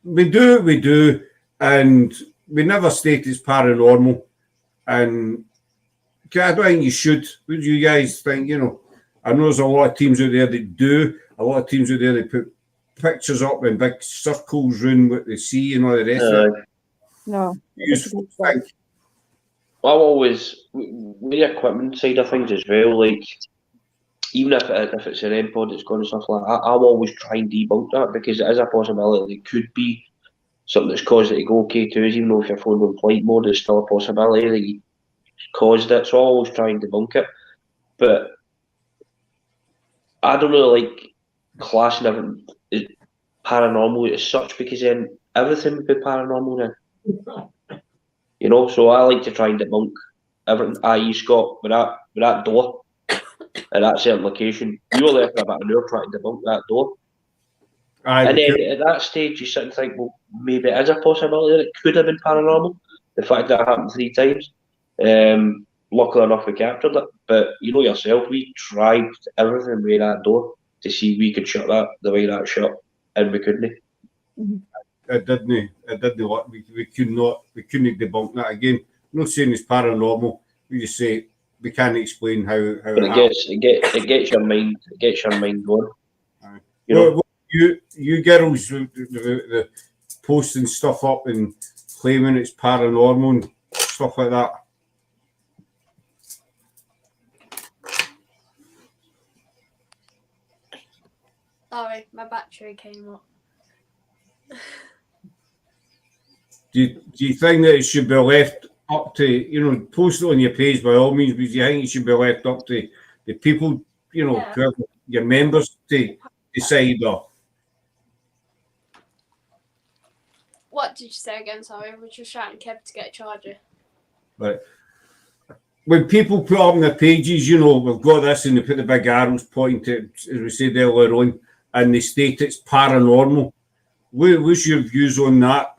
we do what we do. and we never state it's paranormal. And I don't think you should. What do you guys think? You know, I know there's a lot of teams out there that do. A lot of teams out there that put pictures up in big circles around what they see and all the rest of it. No. Useful thing. I've always, with the equipment side of things as well, like, even if it's an end pod that's gone and stuff like that, I'll always try and debunk that, because it is a possibility. It could be something that's caused it to go K2s, even though if your phone on flight mode, there's still a possibility that you caused it. So I'll always try and debunk it. But I don't really like classing everything as paranormal as such, because then everything would be paranormal then. You know, so I like to try and debunk everything. I.e., Scott, with that door at that certain location, you were there for about an hour trying to debunk that door. And then at that stage, you sit and think, well, maybe it is a possibility that it could have been paranormal. The fact that it happened 3 times. Luckily enough, we captured it. But you know yourself, we tried everything with that door to see if we could shut that the way that shut, and we couldn't. Mm-hmm. It didn't work. We couldn't debunk that again. I'm not saying it's paranormal. We just say we can't explain how But it gets your mind going. You know? Well, you girls the posting stuff up and claiming it's paranormal and stuff like that. Sorry, my battery came up. Do you think that it should be left up to, you know, post it on your page by all means, but do you think it should be left up to the people, you know, whoever, your members to decide? Or What did you say again? Sorry, we were just shouting Kev to get a charger. But when people put up on their pages, you know, we've got this, and they put the big arrows pointing to, as we said earlier on, and they state it's paranormal. What's your views on that?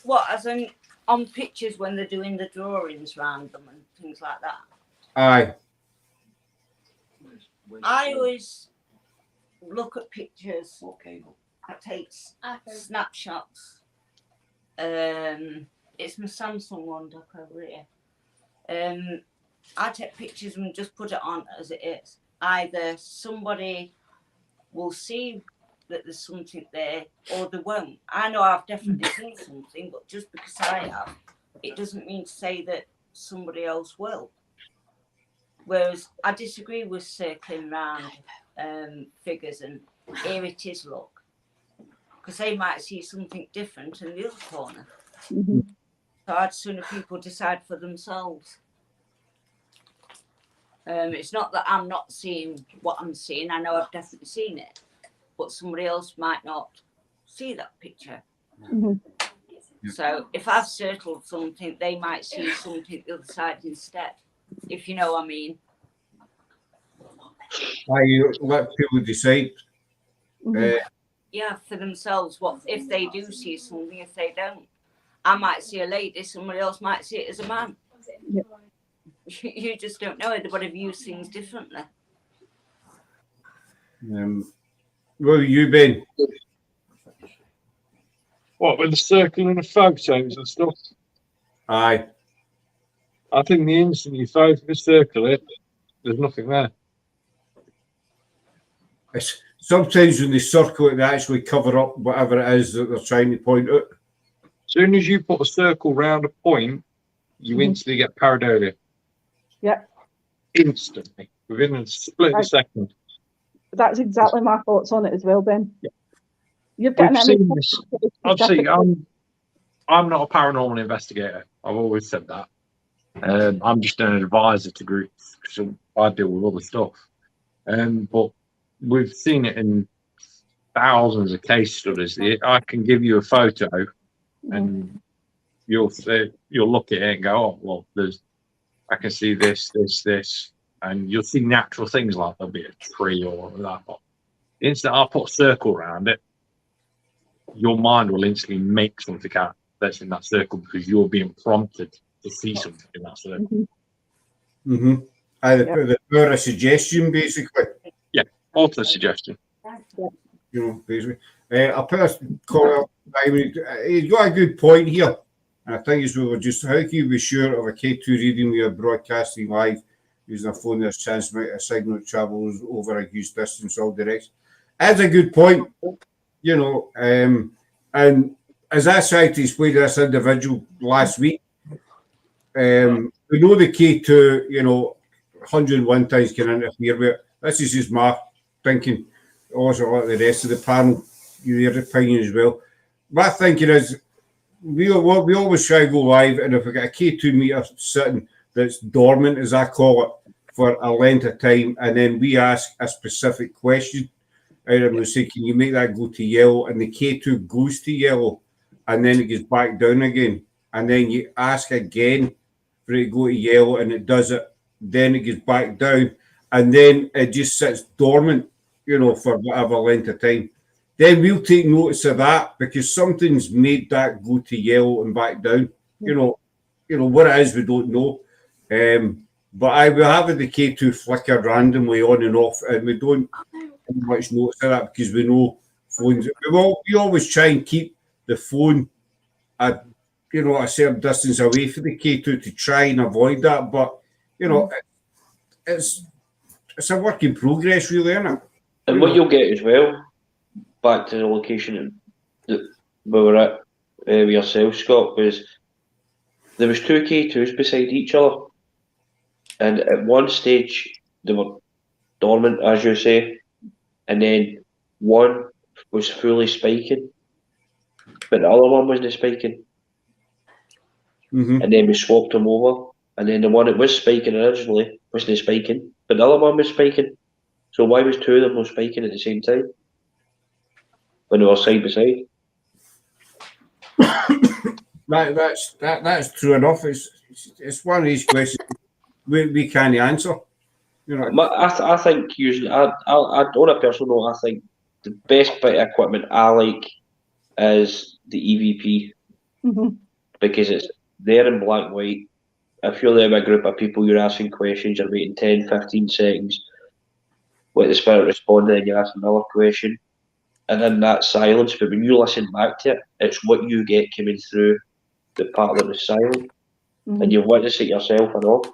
What, as in on pictures when they're doing the drawings round them and things like that? Aye. I always look at pictures. I take snapshots. It's my Samsung one, Doc, over here. I take pictures and just put it on as it is. Either somebody will see that there's something there, or they won't. I know I've definitely seen something, but just because I have, it doesn't mean to say that somebody else will. Whereas I disagree with circling round figures and here it is, look, because they might see something different in the other corner. Mm-hmm. So I'd sooner people decide for themselves. It's not that I'm not seeing what I'm seeing. I know I've definitely seen it, but somebody else might not see that picture. Mm-hmm. So if I've circled something, they might see something the other side instead, if you know what I mean. I let people decide. Mm-hmm. Yeah, for themselves. What if they do see something? If they don't, I might see a lady. Somebody else might see it as a man. Yep. You just don't know. Everybody views things differently. Well, you Ben? What, with the circle and the photos and stuff? Aye. I think the instant you circle it, there's nothing there. It's, sometimes when they circle it, they actually cover up whatever it is that they're trying to point out. As soon as you put a circle round a point, you instantly get pareidolia. Yeah. Instantly, within a split of a second. That's exactly my thoughts on it as well, Ben. Yeah. You've got We've seen this. Obviously, I'm not a paranormal investigator. I've always said that. I'm just an advisor to groups, so I deal with other stuff. But we've seen it in thousands of case studies. I can give you a photo, and you'll look at it and go, "Oh, well, I can see this, and you'll see natural things like there'll be a tree or that. But the instant I put a circle around it, your mind will instantly make something out that's in that circle because you're being prompted to see something in that circle. Mm-hmm. The power of suggestion, basically. Yeah, auto suggestion. You know, basically. I'll put a call. I mean, he's got a good point here. And I think it's we were just, how can you be sure of a K2 reading we are broadcasting live using a phone that's transmit a signal that travels over a huge distance all directions? That's a good point, you know. And as I tried to explain to this individual last week, we know the K2, you know, 101 times can interfere with it. This is just my thinking. Also, like the rest of the panel, your opinion as well. My thinking is, we always try to go live, and if we get a K2 meter sitting that's dormant, as I call it, for a length of time, and then we ask a specific question, and we say, can you make that go to yellow? And the K2 goes to yellow, and then it gets back down again. And then you ask again for it to go to yellow, and it does it. Then it gets back down, and then it just sits dormant, you know, for whatever length of time. Then we'll take notice of that because something's made that go to yellow and back down. You know what it is, we don't know. But I will have the K2 flicker randomly on and off, and we don't take much notice of that because we know phones. We always try and keep the phone at a certain distance away from the K2 to try and avoid that. But it's a work in progress, really, isn't it? And what you'll get as well, back to the location that we were at with yourself, Scott, was there was two K2s beside each other, and at one stage they were dormant, as you say, and then one was fully spiking, but the other one wasn't spiking. And then we swapped them over, and then the one that was spiking originally wasn't spiking, but the other one was spiking. So why was two of them not spiking at the same time when they were side by side? That's true enough. It's one of these questions we can't answer. I think usually, on a personal note, I think the best bit of equipment I like is the EVP because it's there in black and white. If you're there with a group of people, you're asking questions, you're waiting 10, 15 seconds, let the spirit respond, and then you ask another question. And in that silence, but when you listen back to it, it's what you get coming through the part that was silent. And you've witnessed it yourself and all.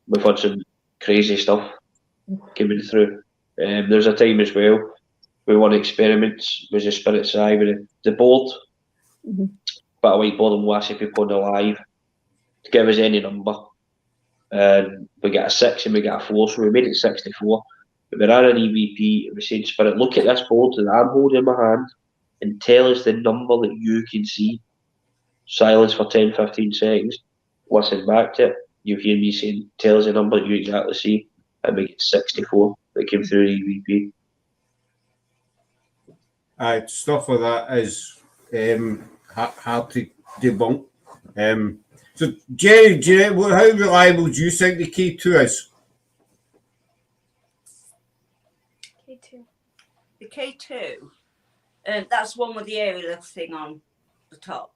We've had some crazy stuff coming through. There's a time as well we one experiments was the spirit's eye with the board, but a whiteboard, and we'll ask people on the live to give us any number. And we get a 6 and we get a 4, so we made it 64. But we ran an EVP and we said, Spirit, look at this board that I'm holding in my hand and tell us the number that you can see. Silence for 10, 15 seconds. Listen back to it. You hear me saying, tell us the number that you exactly see. And we get 64 that came through the EVP. Stuff like that is hard to debunk. So, Jenni, how reliable do you think the K2 is? K2. The K2, that's one with the aerial thing on the top.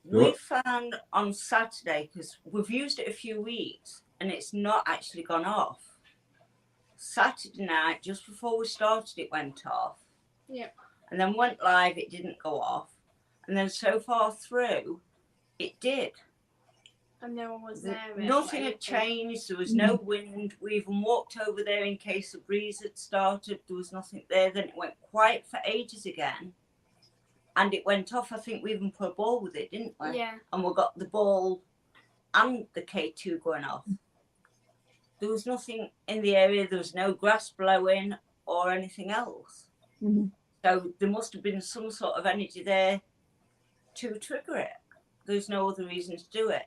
We found on Saturday, because we've used it a few weeks, and it's not actually gone off. Saturday night, just before we started, it went off. Yeah. And then went live, it didn't go off. And then so far through, it did. And no one was there. Nothing had changed. There was no wind. We even walked over there in case a breeze had started. There was nothing there. Then it went quiet for ages again. And it went off. I think we even put a ball with it, didn't we? Yeah. And we got the ball and the K2 going off. There was nothing in the area. There was no grass blowing or anything else. So there must have been some sort of energy there to trigger it. There's no other reason to do it.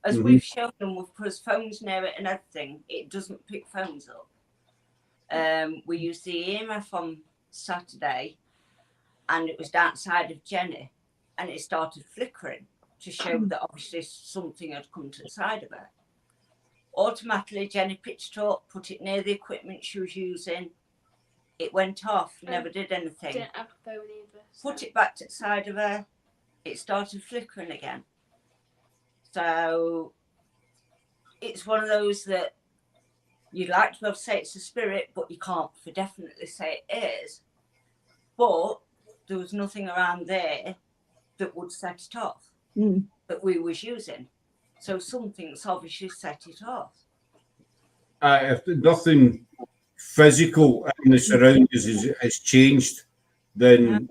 As we've shown them, we've put phones near it and everything. It doesn't pick phones up. We used the EMF on Saturday, and it was outside of Jenni, and it started flickering to show that obviously something had come to the side of it. Automatically, Jenni pitched up, put it near the equipment she was using. It went off, never did anything. Didn't have a phone either. So. Put it back to the side of her. It started flickering again. So it's one of those that you'd like to have say it's a spirit, but you can't for definitely say it is. But there was nothing around there that would set it off that we was using. So something's obviously set it off. If nothing physical in the surroundings has changed, then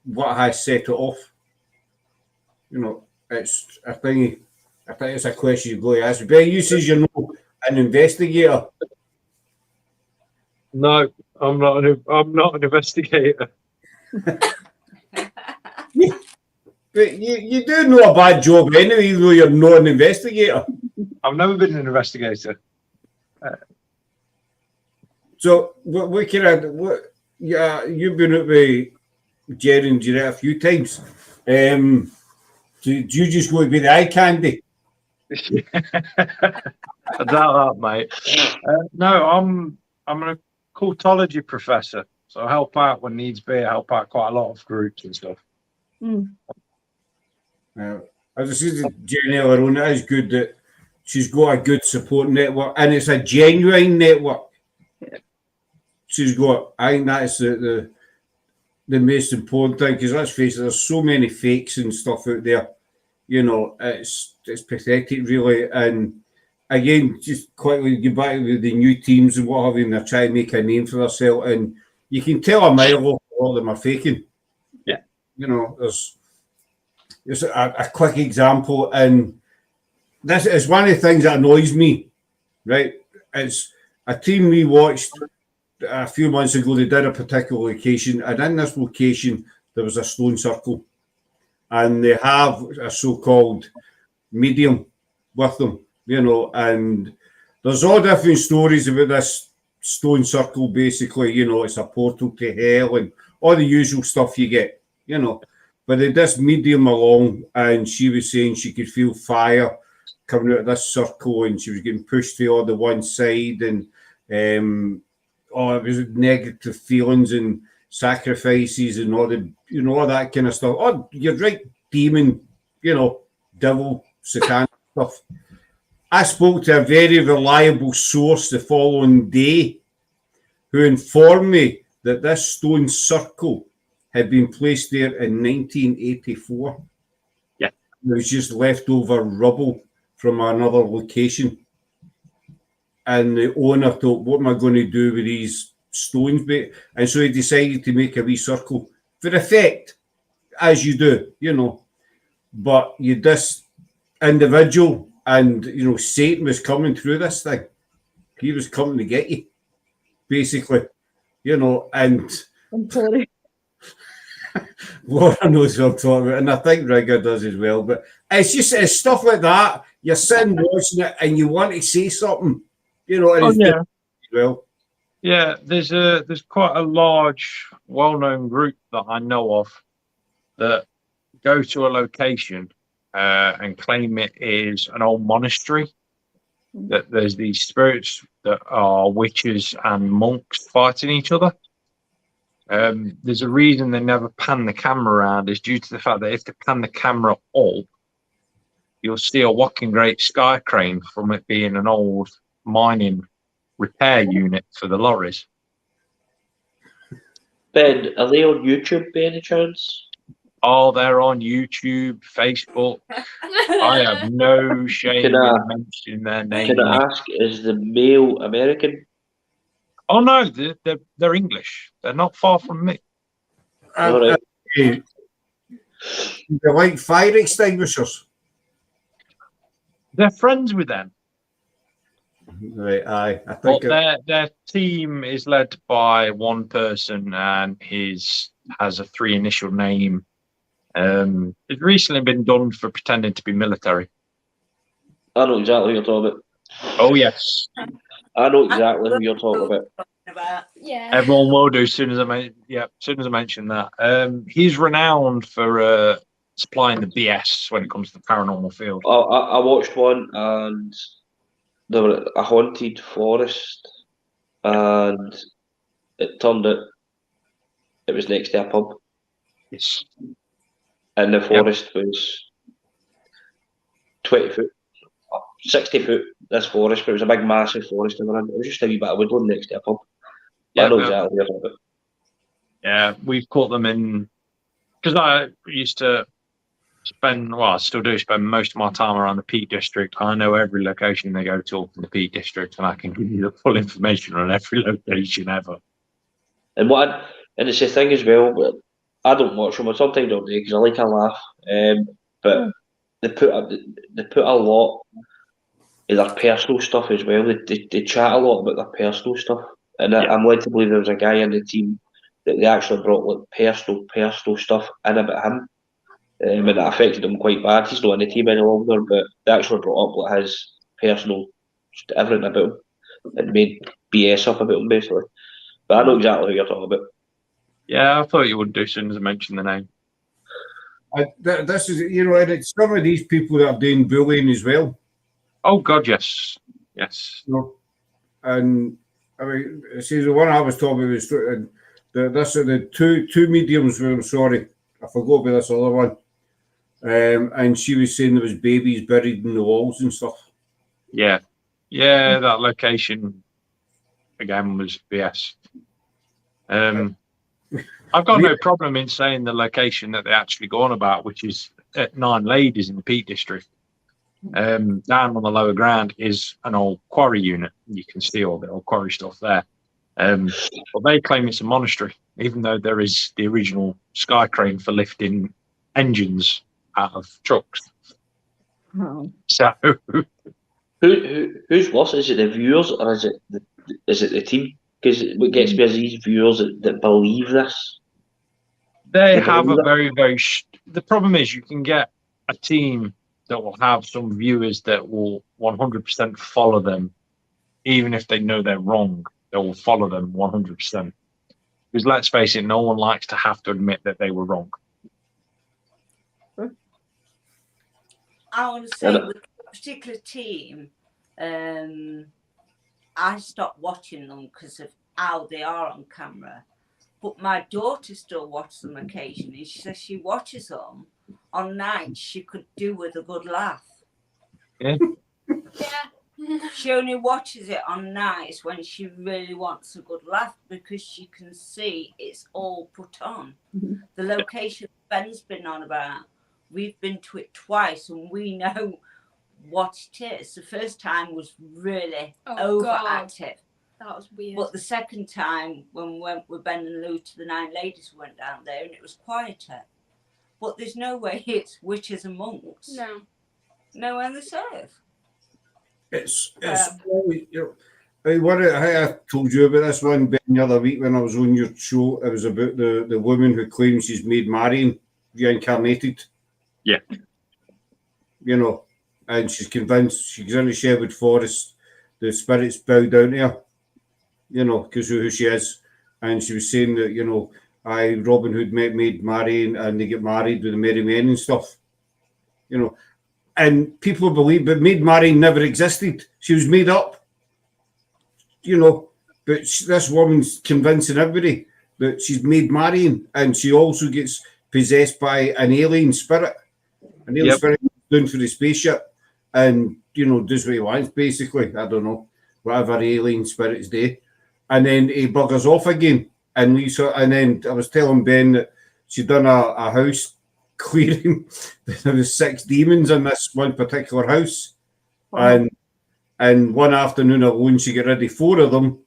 what has set it off? You know, I think it's a question you go to ask. Ben, you says you're not an investigator. No, I'm not an investigator. But you do know a bad job anyway, though you're not an investigator. I've never been an investigator. So what kind of you've been out with Jerry and Jeanette a few times. Do you just go to be the eye candy? I doubt that, mate. No, I'm a cultology professor, so I help out when needs be. I help out quite a lot of groups and stuff. As I said to Jenny earlier on, it is good that she's got a good support network, and it's a genuine network. She's got. I think that's the most important thing, because let's face it, there's so many fakes and stuff out there. You know, it's pathetic, really. And again, just quickly get back with the new teams and what have you, and they're trying to make a name for themselves, and you can tell a mile off a lot of them are faking. Yeah. You know, there's a quick example, and this is one of the things that annoys me, right? It's a team we watched a few months ago. They did a particular location, and in this location, there was a stone circle. And they have a so-called medium with them, you know, and there's all different stories about this stone circle, basically. You know, it's a portal to hell and all the usual stuff you get, you know. But they just medium along, and she was saying she could feel fire coming out of this circle, and she was getting pushed to all the one side, and it was negative feelings and sacrifices and all the, you know, all that kind of stuff. Oh, you're right, demon, you know, devil, satanic stuff. I spoke to a very reliable source the following day who informed me that this stone circle had been placed there in 1984. Yeah. It was just leftover rubble from another location. And the owner thought, what am I going to do with these stones? And so he decided to make a wee circle for effect, as you do, you know. But you this individual, and you know, Satan was coming through this thing. He was coming to get you, basically, you know. And I'm sorry. Laura knows what I'm talking about, and I think Rigga does as well. But it's stuff like that. You're sitting watching it, and you want to say something, you know. And yeah. Well, yeah. There's quite a large, well-known group that I know of that go to a location and claim it is an old monastery. That there's these spirits that are witches and monks fighting each other. There's a reason they never pan the camera around, is due to the fact that if they pan the camera up, you'll see a whacking great sky crane from it being an old mining repair unit for the lorries. Ben, are they on YouTube by any chance? Oh, they're on YouTube, Facebook. I have no shame in mentioning their name. Can I ask, is the male American? Oh no, they're English. They're not far from me. Right. They like fire extinguishers. They're friends with them. Right, aye. I think their team is led by one person, and has a 3 initial name. It's recently been done for pretending to be military. I know exactly what you're talking about. Oh yes, I know exactly who you're talking about. Yeah. Everyone will do as soon as I mention that. He's renowned for supplying the BS when it comes to the paranormal field. I watched one, and there were a haunted forest, and it turned out it was next to a pub. Yes. And the forest was 20 foot up 60 foot, this forest, but it was a big, massive forest. It was just a wee bit of woodland next to a pub. I know exactly what you're talking about. Yeah, we've caught them in, because I used to spend, well, I still do spend most of my time around the Peak District. I know every location they go to in the Peak District, and I can give you the full information on every location ever. And it's the thing as well, but I don't watch them. Sometimes I'll do because I like a laugh. But they put a lot of their personal stuff as well. They chat a lot about their personal stuff, and I'm led to believe there was a guy in the team that they actually brought like personal stuff in about him, and that affected him quite bad. He's not in the team any longer, but they actually brought up like his personal everything about him and made BS up about him basically. But I know exactly who you're talking about. Yeah, I thought you would do as soon as I mentioned the name. This is, you know, and it's some of these people that are doing bullying as well. Oh God, yes. You know, and I mean, see, the one I was talking about was the two mediums. I'm sorry, I forgot about this other one. And she was saying there was babies buried in the walls and stuff. Yeah, that location again was BS. I've got no problem in saying the location that they actually go on about, which is at 9 Ladies in the Peak District. Down on the lower ground is an old quarry unit. You can see all the old quarry stuff there. But they claim it's a monastery, even though there is the original sky crane for lifting engines out of trucks. Oh. So, who's worse? Is it the viewers or is it the team? Because what gets me is these viewers that believe this. They have a very, very. The problem is you can get a team that will have some viewers that will 100% follow them, even if they know they're wrong. They will follow them 100%. Because let's face it, no one likes to have to admit that they were wrong. I want to say with a particular team, I stopped watching them because of how they are on camera. But my daughter still watches them occasionally. She says she watches them on nights. She could do with a good laugh. Yeah. She only watches it on nights when she really wants a good laugh because she can see it's all put on. The location Ben's been on about, we've been to it twice and we know what it is. The first time was really overactive. That was weird. But the second time, when we went with Ben and Lou to the 9 Ladies, we went down there and it was quieter. But there's no way it's witches and monks. No. Nowhere on this earth. It's always, you know, I told you about this one, Ben, the other week when I was on your show. It was about the woman who claims she's made Marion reincarnated. Yeah. You know, and she's convinced she goes into Sherwood Forest, the spirits bow down to her. You know, because of who she is. And she was saying that, you know, Robin Hood made Marion and they get married with the Merry Men and stuff. You know, and people believe, but Maid Marian never existed. She was made up. You know, but this woman's convincing everybody that she's Maid Marian and she also gets possessed by an alien spirit. An alien spirit down for the spaceship and, you know, does what he wants, basically. I don't know, whatever alien spirits do. And then he buggers off again. And then I was telling Ben that she'd done a house clearing. There was 6 demons in this one particular house. And one afternoon alone, she got rid of 4 of them.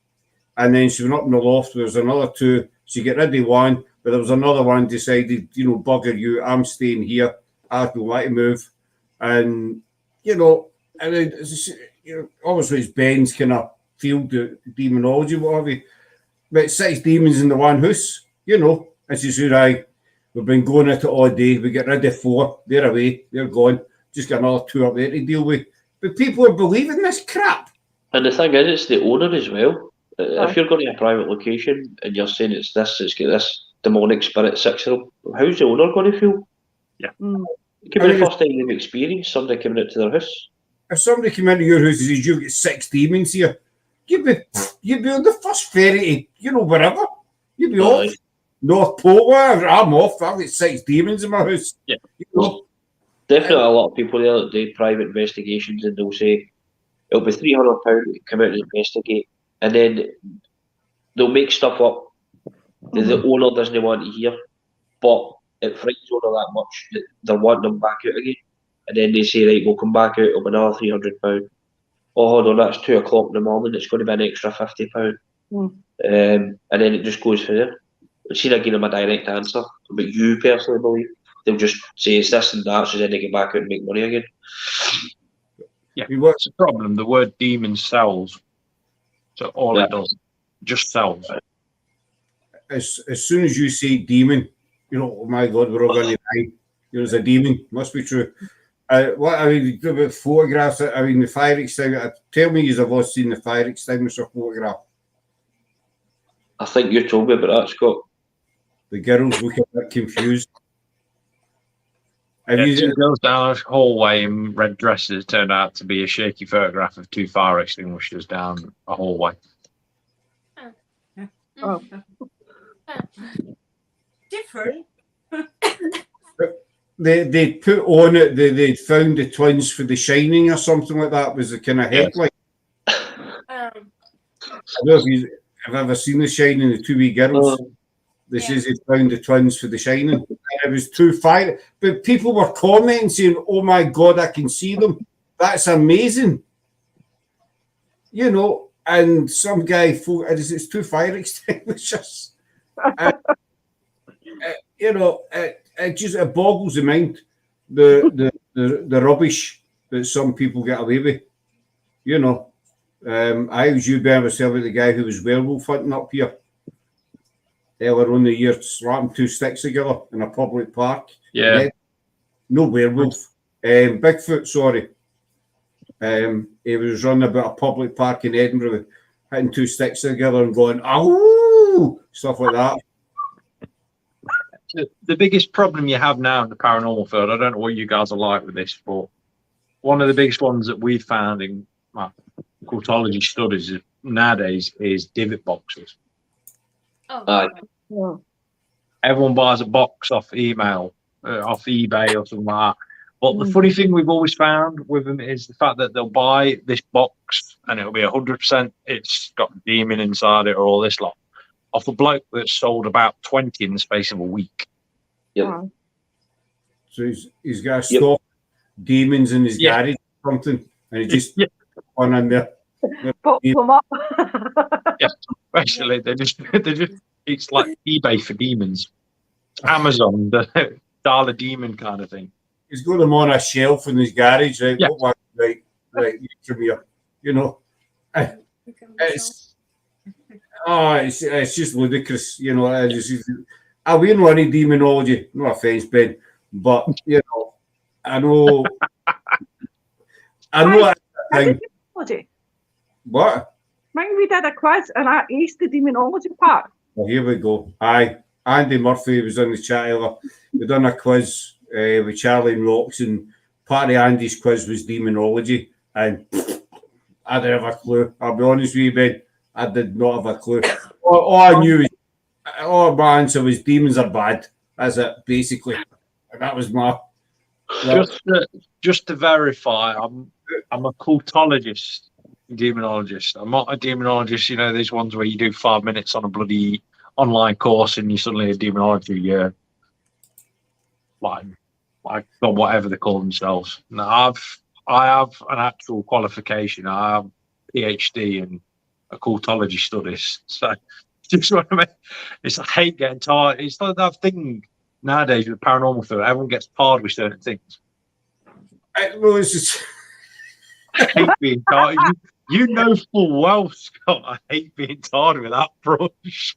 And then she went up in the loft. There was another 2. She got rid of 1. But there was another one decided, you know, bugger you. I'm staying here. I don't like to move. And, you know, obviously it's Ben's kind of field, demonology, what have you. But 6 demons in the one house, you know. And she said, we've been going at it all day. We get rid of 4. They're away. They're gone. Just got another 2 up there to deal with. But people are believing this crap. And the thing is, it's the owner as well. If you're going to a private location and you're saying it's got this demonic spirit, 6 of them, how's the owner going to feel? Yeah. It could be the first time they've experienced somebody coming out to their house. If somebody came into your house and says, you've got 6 demons here, you'd be on the first ferry, you know, wherever. You'd be off. North Pole, wherever. I'm off. I've got 6 demons in my house. Yeah. You know? Definitely a lot of people there that do private investigations, and they'll say it'll be £300 to come out and investigate, and then they'll make stuff up that the owner doesn't want to hear, but it frightens owner that much that they're wanting them back out again. And then they say, right, we'll come back out, it'll be another £300. Oh, hold on, that's 2 o'clock in the morning, it's going to be an extra £50. And then it just goes through there. See, I give them a direct answer, but you personally believe they'll just say it's this and that, so then they get back out and make money again. Yeah, what's the problem? The word demon sells. So all it does, just sells. As soon as you say demon, you know, oh my God, we're all going to die. There's a demon. Must be true. What I mean, about photographs. I mean, the fire extinguisher. Tell me, you've all seen the fire extinguisher photograph. I think you told me about that, Scott. The girls look a bit confused. Have Two girls down a hallway in red dresses turned out to be a shaky photograph of 2 fire extinguishers down a hallway. Oh. Different. They put on it. They found the twins for The Shining or something like that. Was the kind of headline. I don't know if you've ever seen The Shining, the 2 wee girls. They says they found the twins for The Shining. And it was 2 fire. But people were commenting saying, oh my God, I can see them. That's amazing. You know, and some guy, it's 2 fire extinguishers. You know, it boggles the mind, the rubbish that some people get away with. You know, I was you bear myself with the guy who was werewolf hunting up here earlier on the year, slapping 2 sticks together in a public park. Yeah. No werewolf. Bigfoot, sorry. He was running about a public park in Edinburgh, hitting 2 sticks together and going, oh, stuff like that. The biggest problem you have now in the paranormal field, I don't know what you guys are like with this, but one of the biggest ones that we've found in cultology studies nowadays is divot boxes. Everyone buys a box off email, off eBay or something like that. But the funny thing we've always found with them is the fact that they'll buy this box and it'll be 100% it's got a demon inside it or all this lot. Off a bloke that sold about 20 in the space of a week. Yep. So he's got a stock demons in his garage or something, and he just on in there. Pop them up. Yeah, basically they just it's like eBay for demons. Amazon, the dollar demon kind of thing. He's got them on a shelf in his garage, right? Yeah. Right, come here. You know, it's just ludicrous. You know, I wouldn't know any demonology. No offense, Ben, but you know, I know. Demonology. What? Mind we did a quiz and I aced the demonology part. Well, here we go. Aye, Andy Murphy was on the chat earlier. We done a quiz with Charlie and Rocks, and part of Andy's quiz was demonology, and I didn't have a clue. I'll be honest with you, Ben. I did not have a clue. All I knew was, my answer was demons are bad. That's it, basically. That was my. Just to verify, I'm a cultologist, demonologist. I'm not a demonologist. You know, these ones where you do 5 minutes on a bloody online course and you suddenly a demonology. Like whatever they call themselves. Now, I have an actual qualification. I have a PhD in occultology studies. So, just what I mean. It's I hate getting tired. It's like that thing nowadays with the paranormal field. Everyone gets tired with certain things. Well, it's just. I hate being tired. You know full well, Scott. I hate being tired with that brush.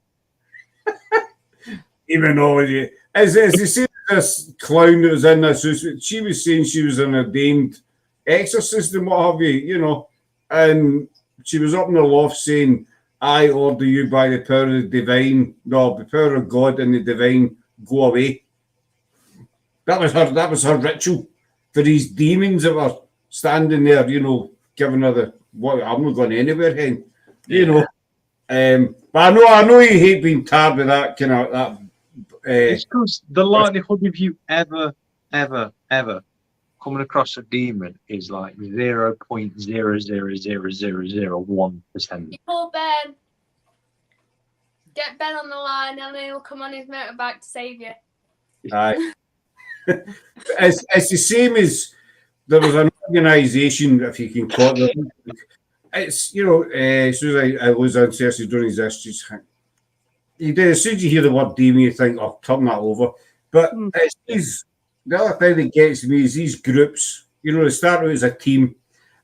Demonology. As you see, this clown that was in this, she was saying she was an ordained exorcist and what have you, you know, and she was up in the loft saying, I order you by the power of the divine, no, the power of God and the divine, go away. That was her ritual for these demons that were standing there, you know, giving her I'm not going anywhere, hen, you know. But I know you hate being tarred with that kind of that. It's because the likelihood of you ever coming across a demon is like 0.00001%. Call Ben. Get Ben on the line, and he'll come on his motorbike to save you. Aye. It's the same as there was an organisation, if you can call it. It's, you know, as soon as I was on Cersei during his history, as soon as you hear the word demon, you think, oh, turn that over. But it's the other thing that gets me is these groups, you know, they start out as a team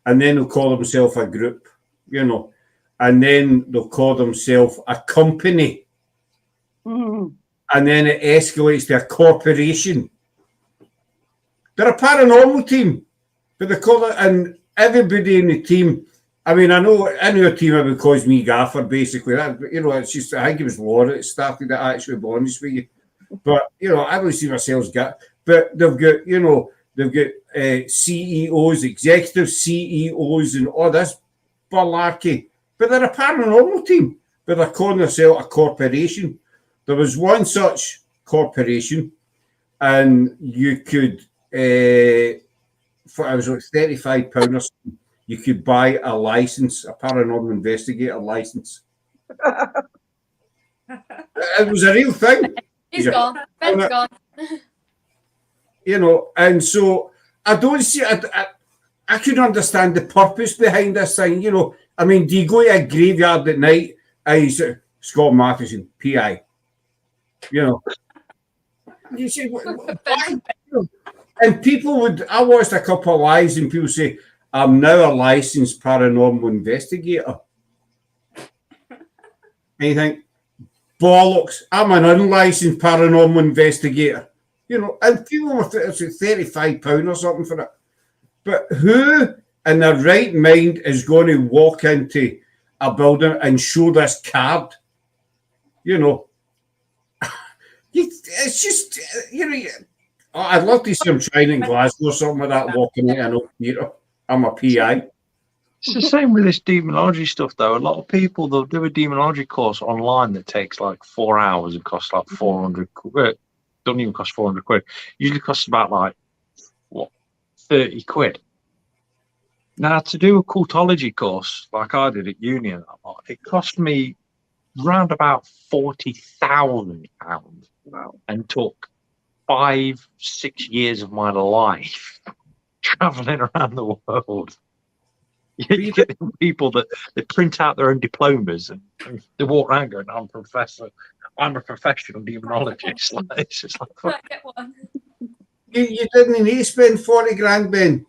and then they'll call themselves a group, you know, and then they'll call themselves a company. And then it escalates to a corporation. They're a paranormal team, but they call it, and everybody in the team, I mean, I know in our team it would cause me Gaffer, basically. That, you know, it's just, I think it was Laura that started that, actually, to be honest with you. But, you know, I don't see ourselves get, but they've got, you know, they've got CEOs, executive CEOs, and all this malarkey. But they're a paranormal team, but they're calling themselves a corporation. There was one such corporation, and you could, for it was like £35 or something, you could buy a license, a paranormal investigator license. It was a real thing. He's gone. Ben's gone. You know, and so I don't see, I could understand the purpose behind this thing, you know. I mean, do you go to a graveyard at night and you say, Scott Matheson, PI? You know. You say, why? And people would, I watched a couple of lives and people say, I'm now a licensed paranormal investigator. And you think, bollocks, I'm an unlicensed paranormal investigator. You know, and people were £35 or something for it. But who in their right mind is going to walk into a building and show this card? You know, it's just, you know, I'd love to see him trying in Glasgow or something like that, walking in an old theatre. I'm a PI. It's the same with this demonology stuff, though. A lot of people, they'll do a demonology course online that takes like 4 hours and costs like 400 quid. Doesn't even cost 400 quid. Usually costs about like, what, 30 quid. Now, to do a cultology course like I did at uni, it cost me round about £40,000. Wow. And took 5-6 years of my life traveling around the world. You get people that they print out their own diplomas and they walk around going, I'm a professional demonologist. Like, it's just like, you didn't need to spend 40 grand, Ben.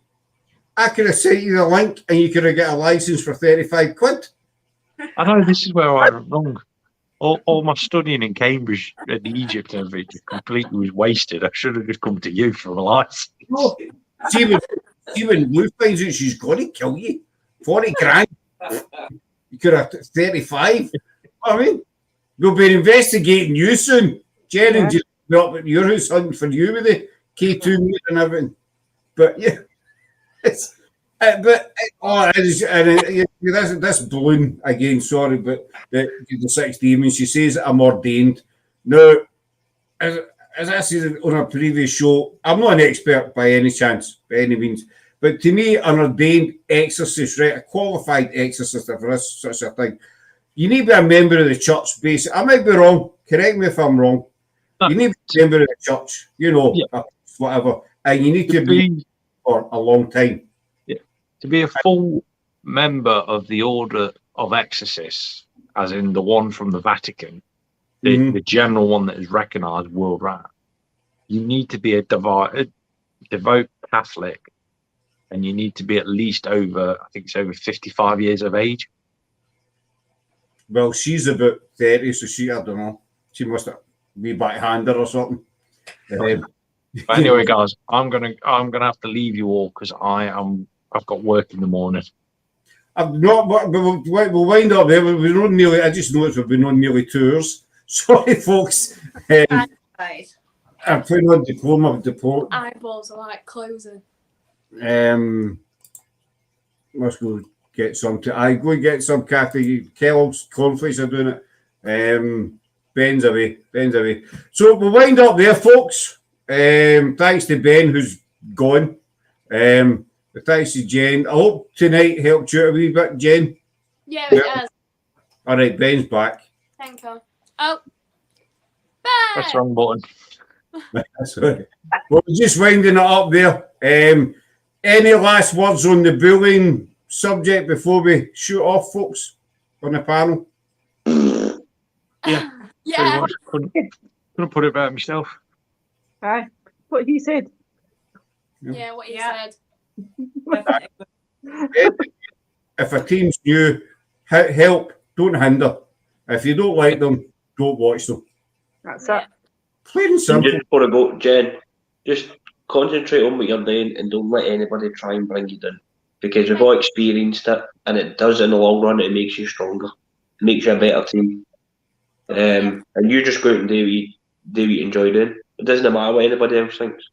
I could have sent you the link and you could have got a license for 35 quid. I know, this is where I went wrong. All my studying in Cambridge and Egypt and everything just completely was wasted. I should have just come to you for a license. No. See when Lou finds out she's going to kill you, 40 grand. You could have 35. I mean, we'll be investigating you soon. Jen and just be up at your house hunting for you with the K2 meter and everything. But yeah, it's. This balloon again. Sorry, but the 6 demons. She says I'm ordained. Now, as I said on a previous show, I'm not an expert by any chance, by any means. But to me, an ordained exorcist, right, a qualified exorcist, if there is such a thing, you need to be a member of the church. Basically, I might be wrong. Correct me if I'm wrong. You need to be a member of the church. You know, whatever, and you need to be for a long time. To be a full member of the Order of Exorcists, as in the one from the Vatican, the general one that is recognised worldwide, you need to be a devout Catholic, and you need to be at least over 55 years of age. Well, she's about 30, so I don't know. She must be backhander or something. But anyway, guys, I'm gonna have to leave you all because I've got work in the morning. I'm not, but we'll wind up there. We're on nearly. I just noticed we've been on nearly 2 hours. Sorry, folks. I'm putting on diploma. Eyeballs are like closing. Must go get some. I go and get some coffee. Kellogg's cornflakes are doing it. Ben's away. So we'll wind up there, folks. Thanks to Ben who's gone. But thanks to Jen. I hope tonight helped you out a wee bit, Jen. Yeah, it has. All right, Ben's back. Thank you. Oh, That's bye. wrong button. That's right. Well, we're just winding it up there. Any last words on the bullying subject before we shoot off, folks, on the panel? Yeah. Pretty Yeah. much. Couldn't put it better myself. Aye, what he said. Yeah, what you Yeah. said. If a team's new, help, don't hinder. If you don't like them, don't watch them. That's Yeah. it. Plain and And simple. just before I go, Jen, just concentrate on what you're doing and don't let anybody try and bring you down. Because we've all experienced it, and it does in the long run. It makes you stronger, it makes you a better team. And you just go out and do what you enjoy doing. It doesn't matter what anybody else thinks.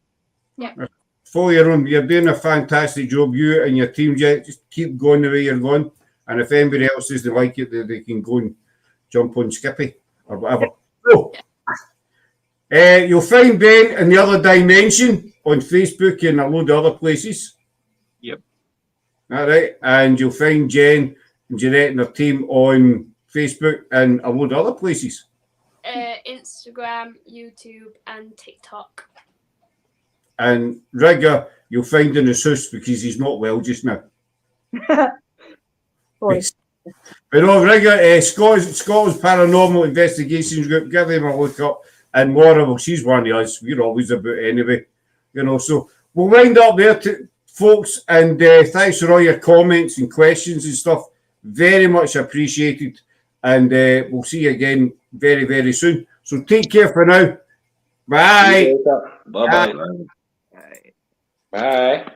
For your own, you're doing a fantastic job. You and your team, just keep going the way you're going. And if anybody else doesn't like it, they can go and jump on Skippy or whatever. So, you'll find Ben in the Other Dimension on Facebook and a load of other places. Yep. All right. And you'll find Jen and Jeanette and her team on Facebook and a load of other places. Instagram, YouTube, and TikTok. And Rigga, you'll find in his house because he's not well just now. Boy. But no, Rigga, Scotland's Paranormal Investigations Group, give him a look up. And Laura, well, she's one of us. We're always about anyway. So we'll wind up there, folks. And thanks for all your comments and questions and stuff. Very much appreciated. And we'll see you again very, very soon. So take care for now. Bye. Bye-bye. Bye.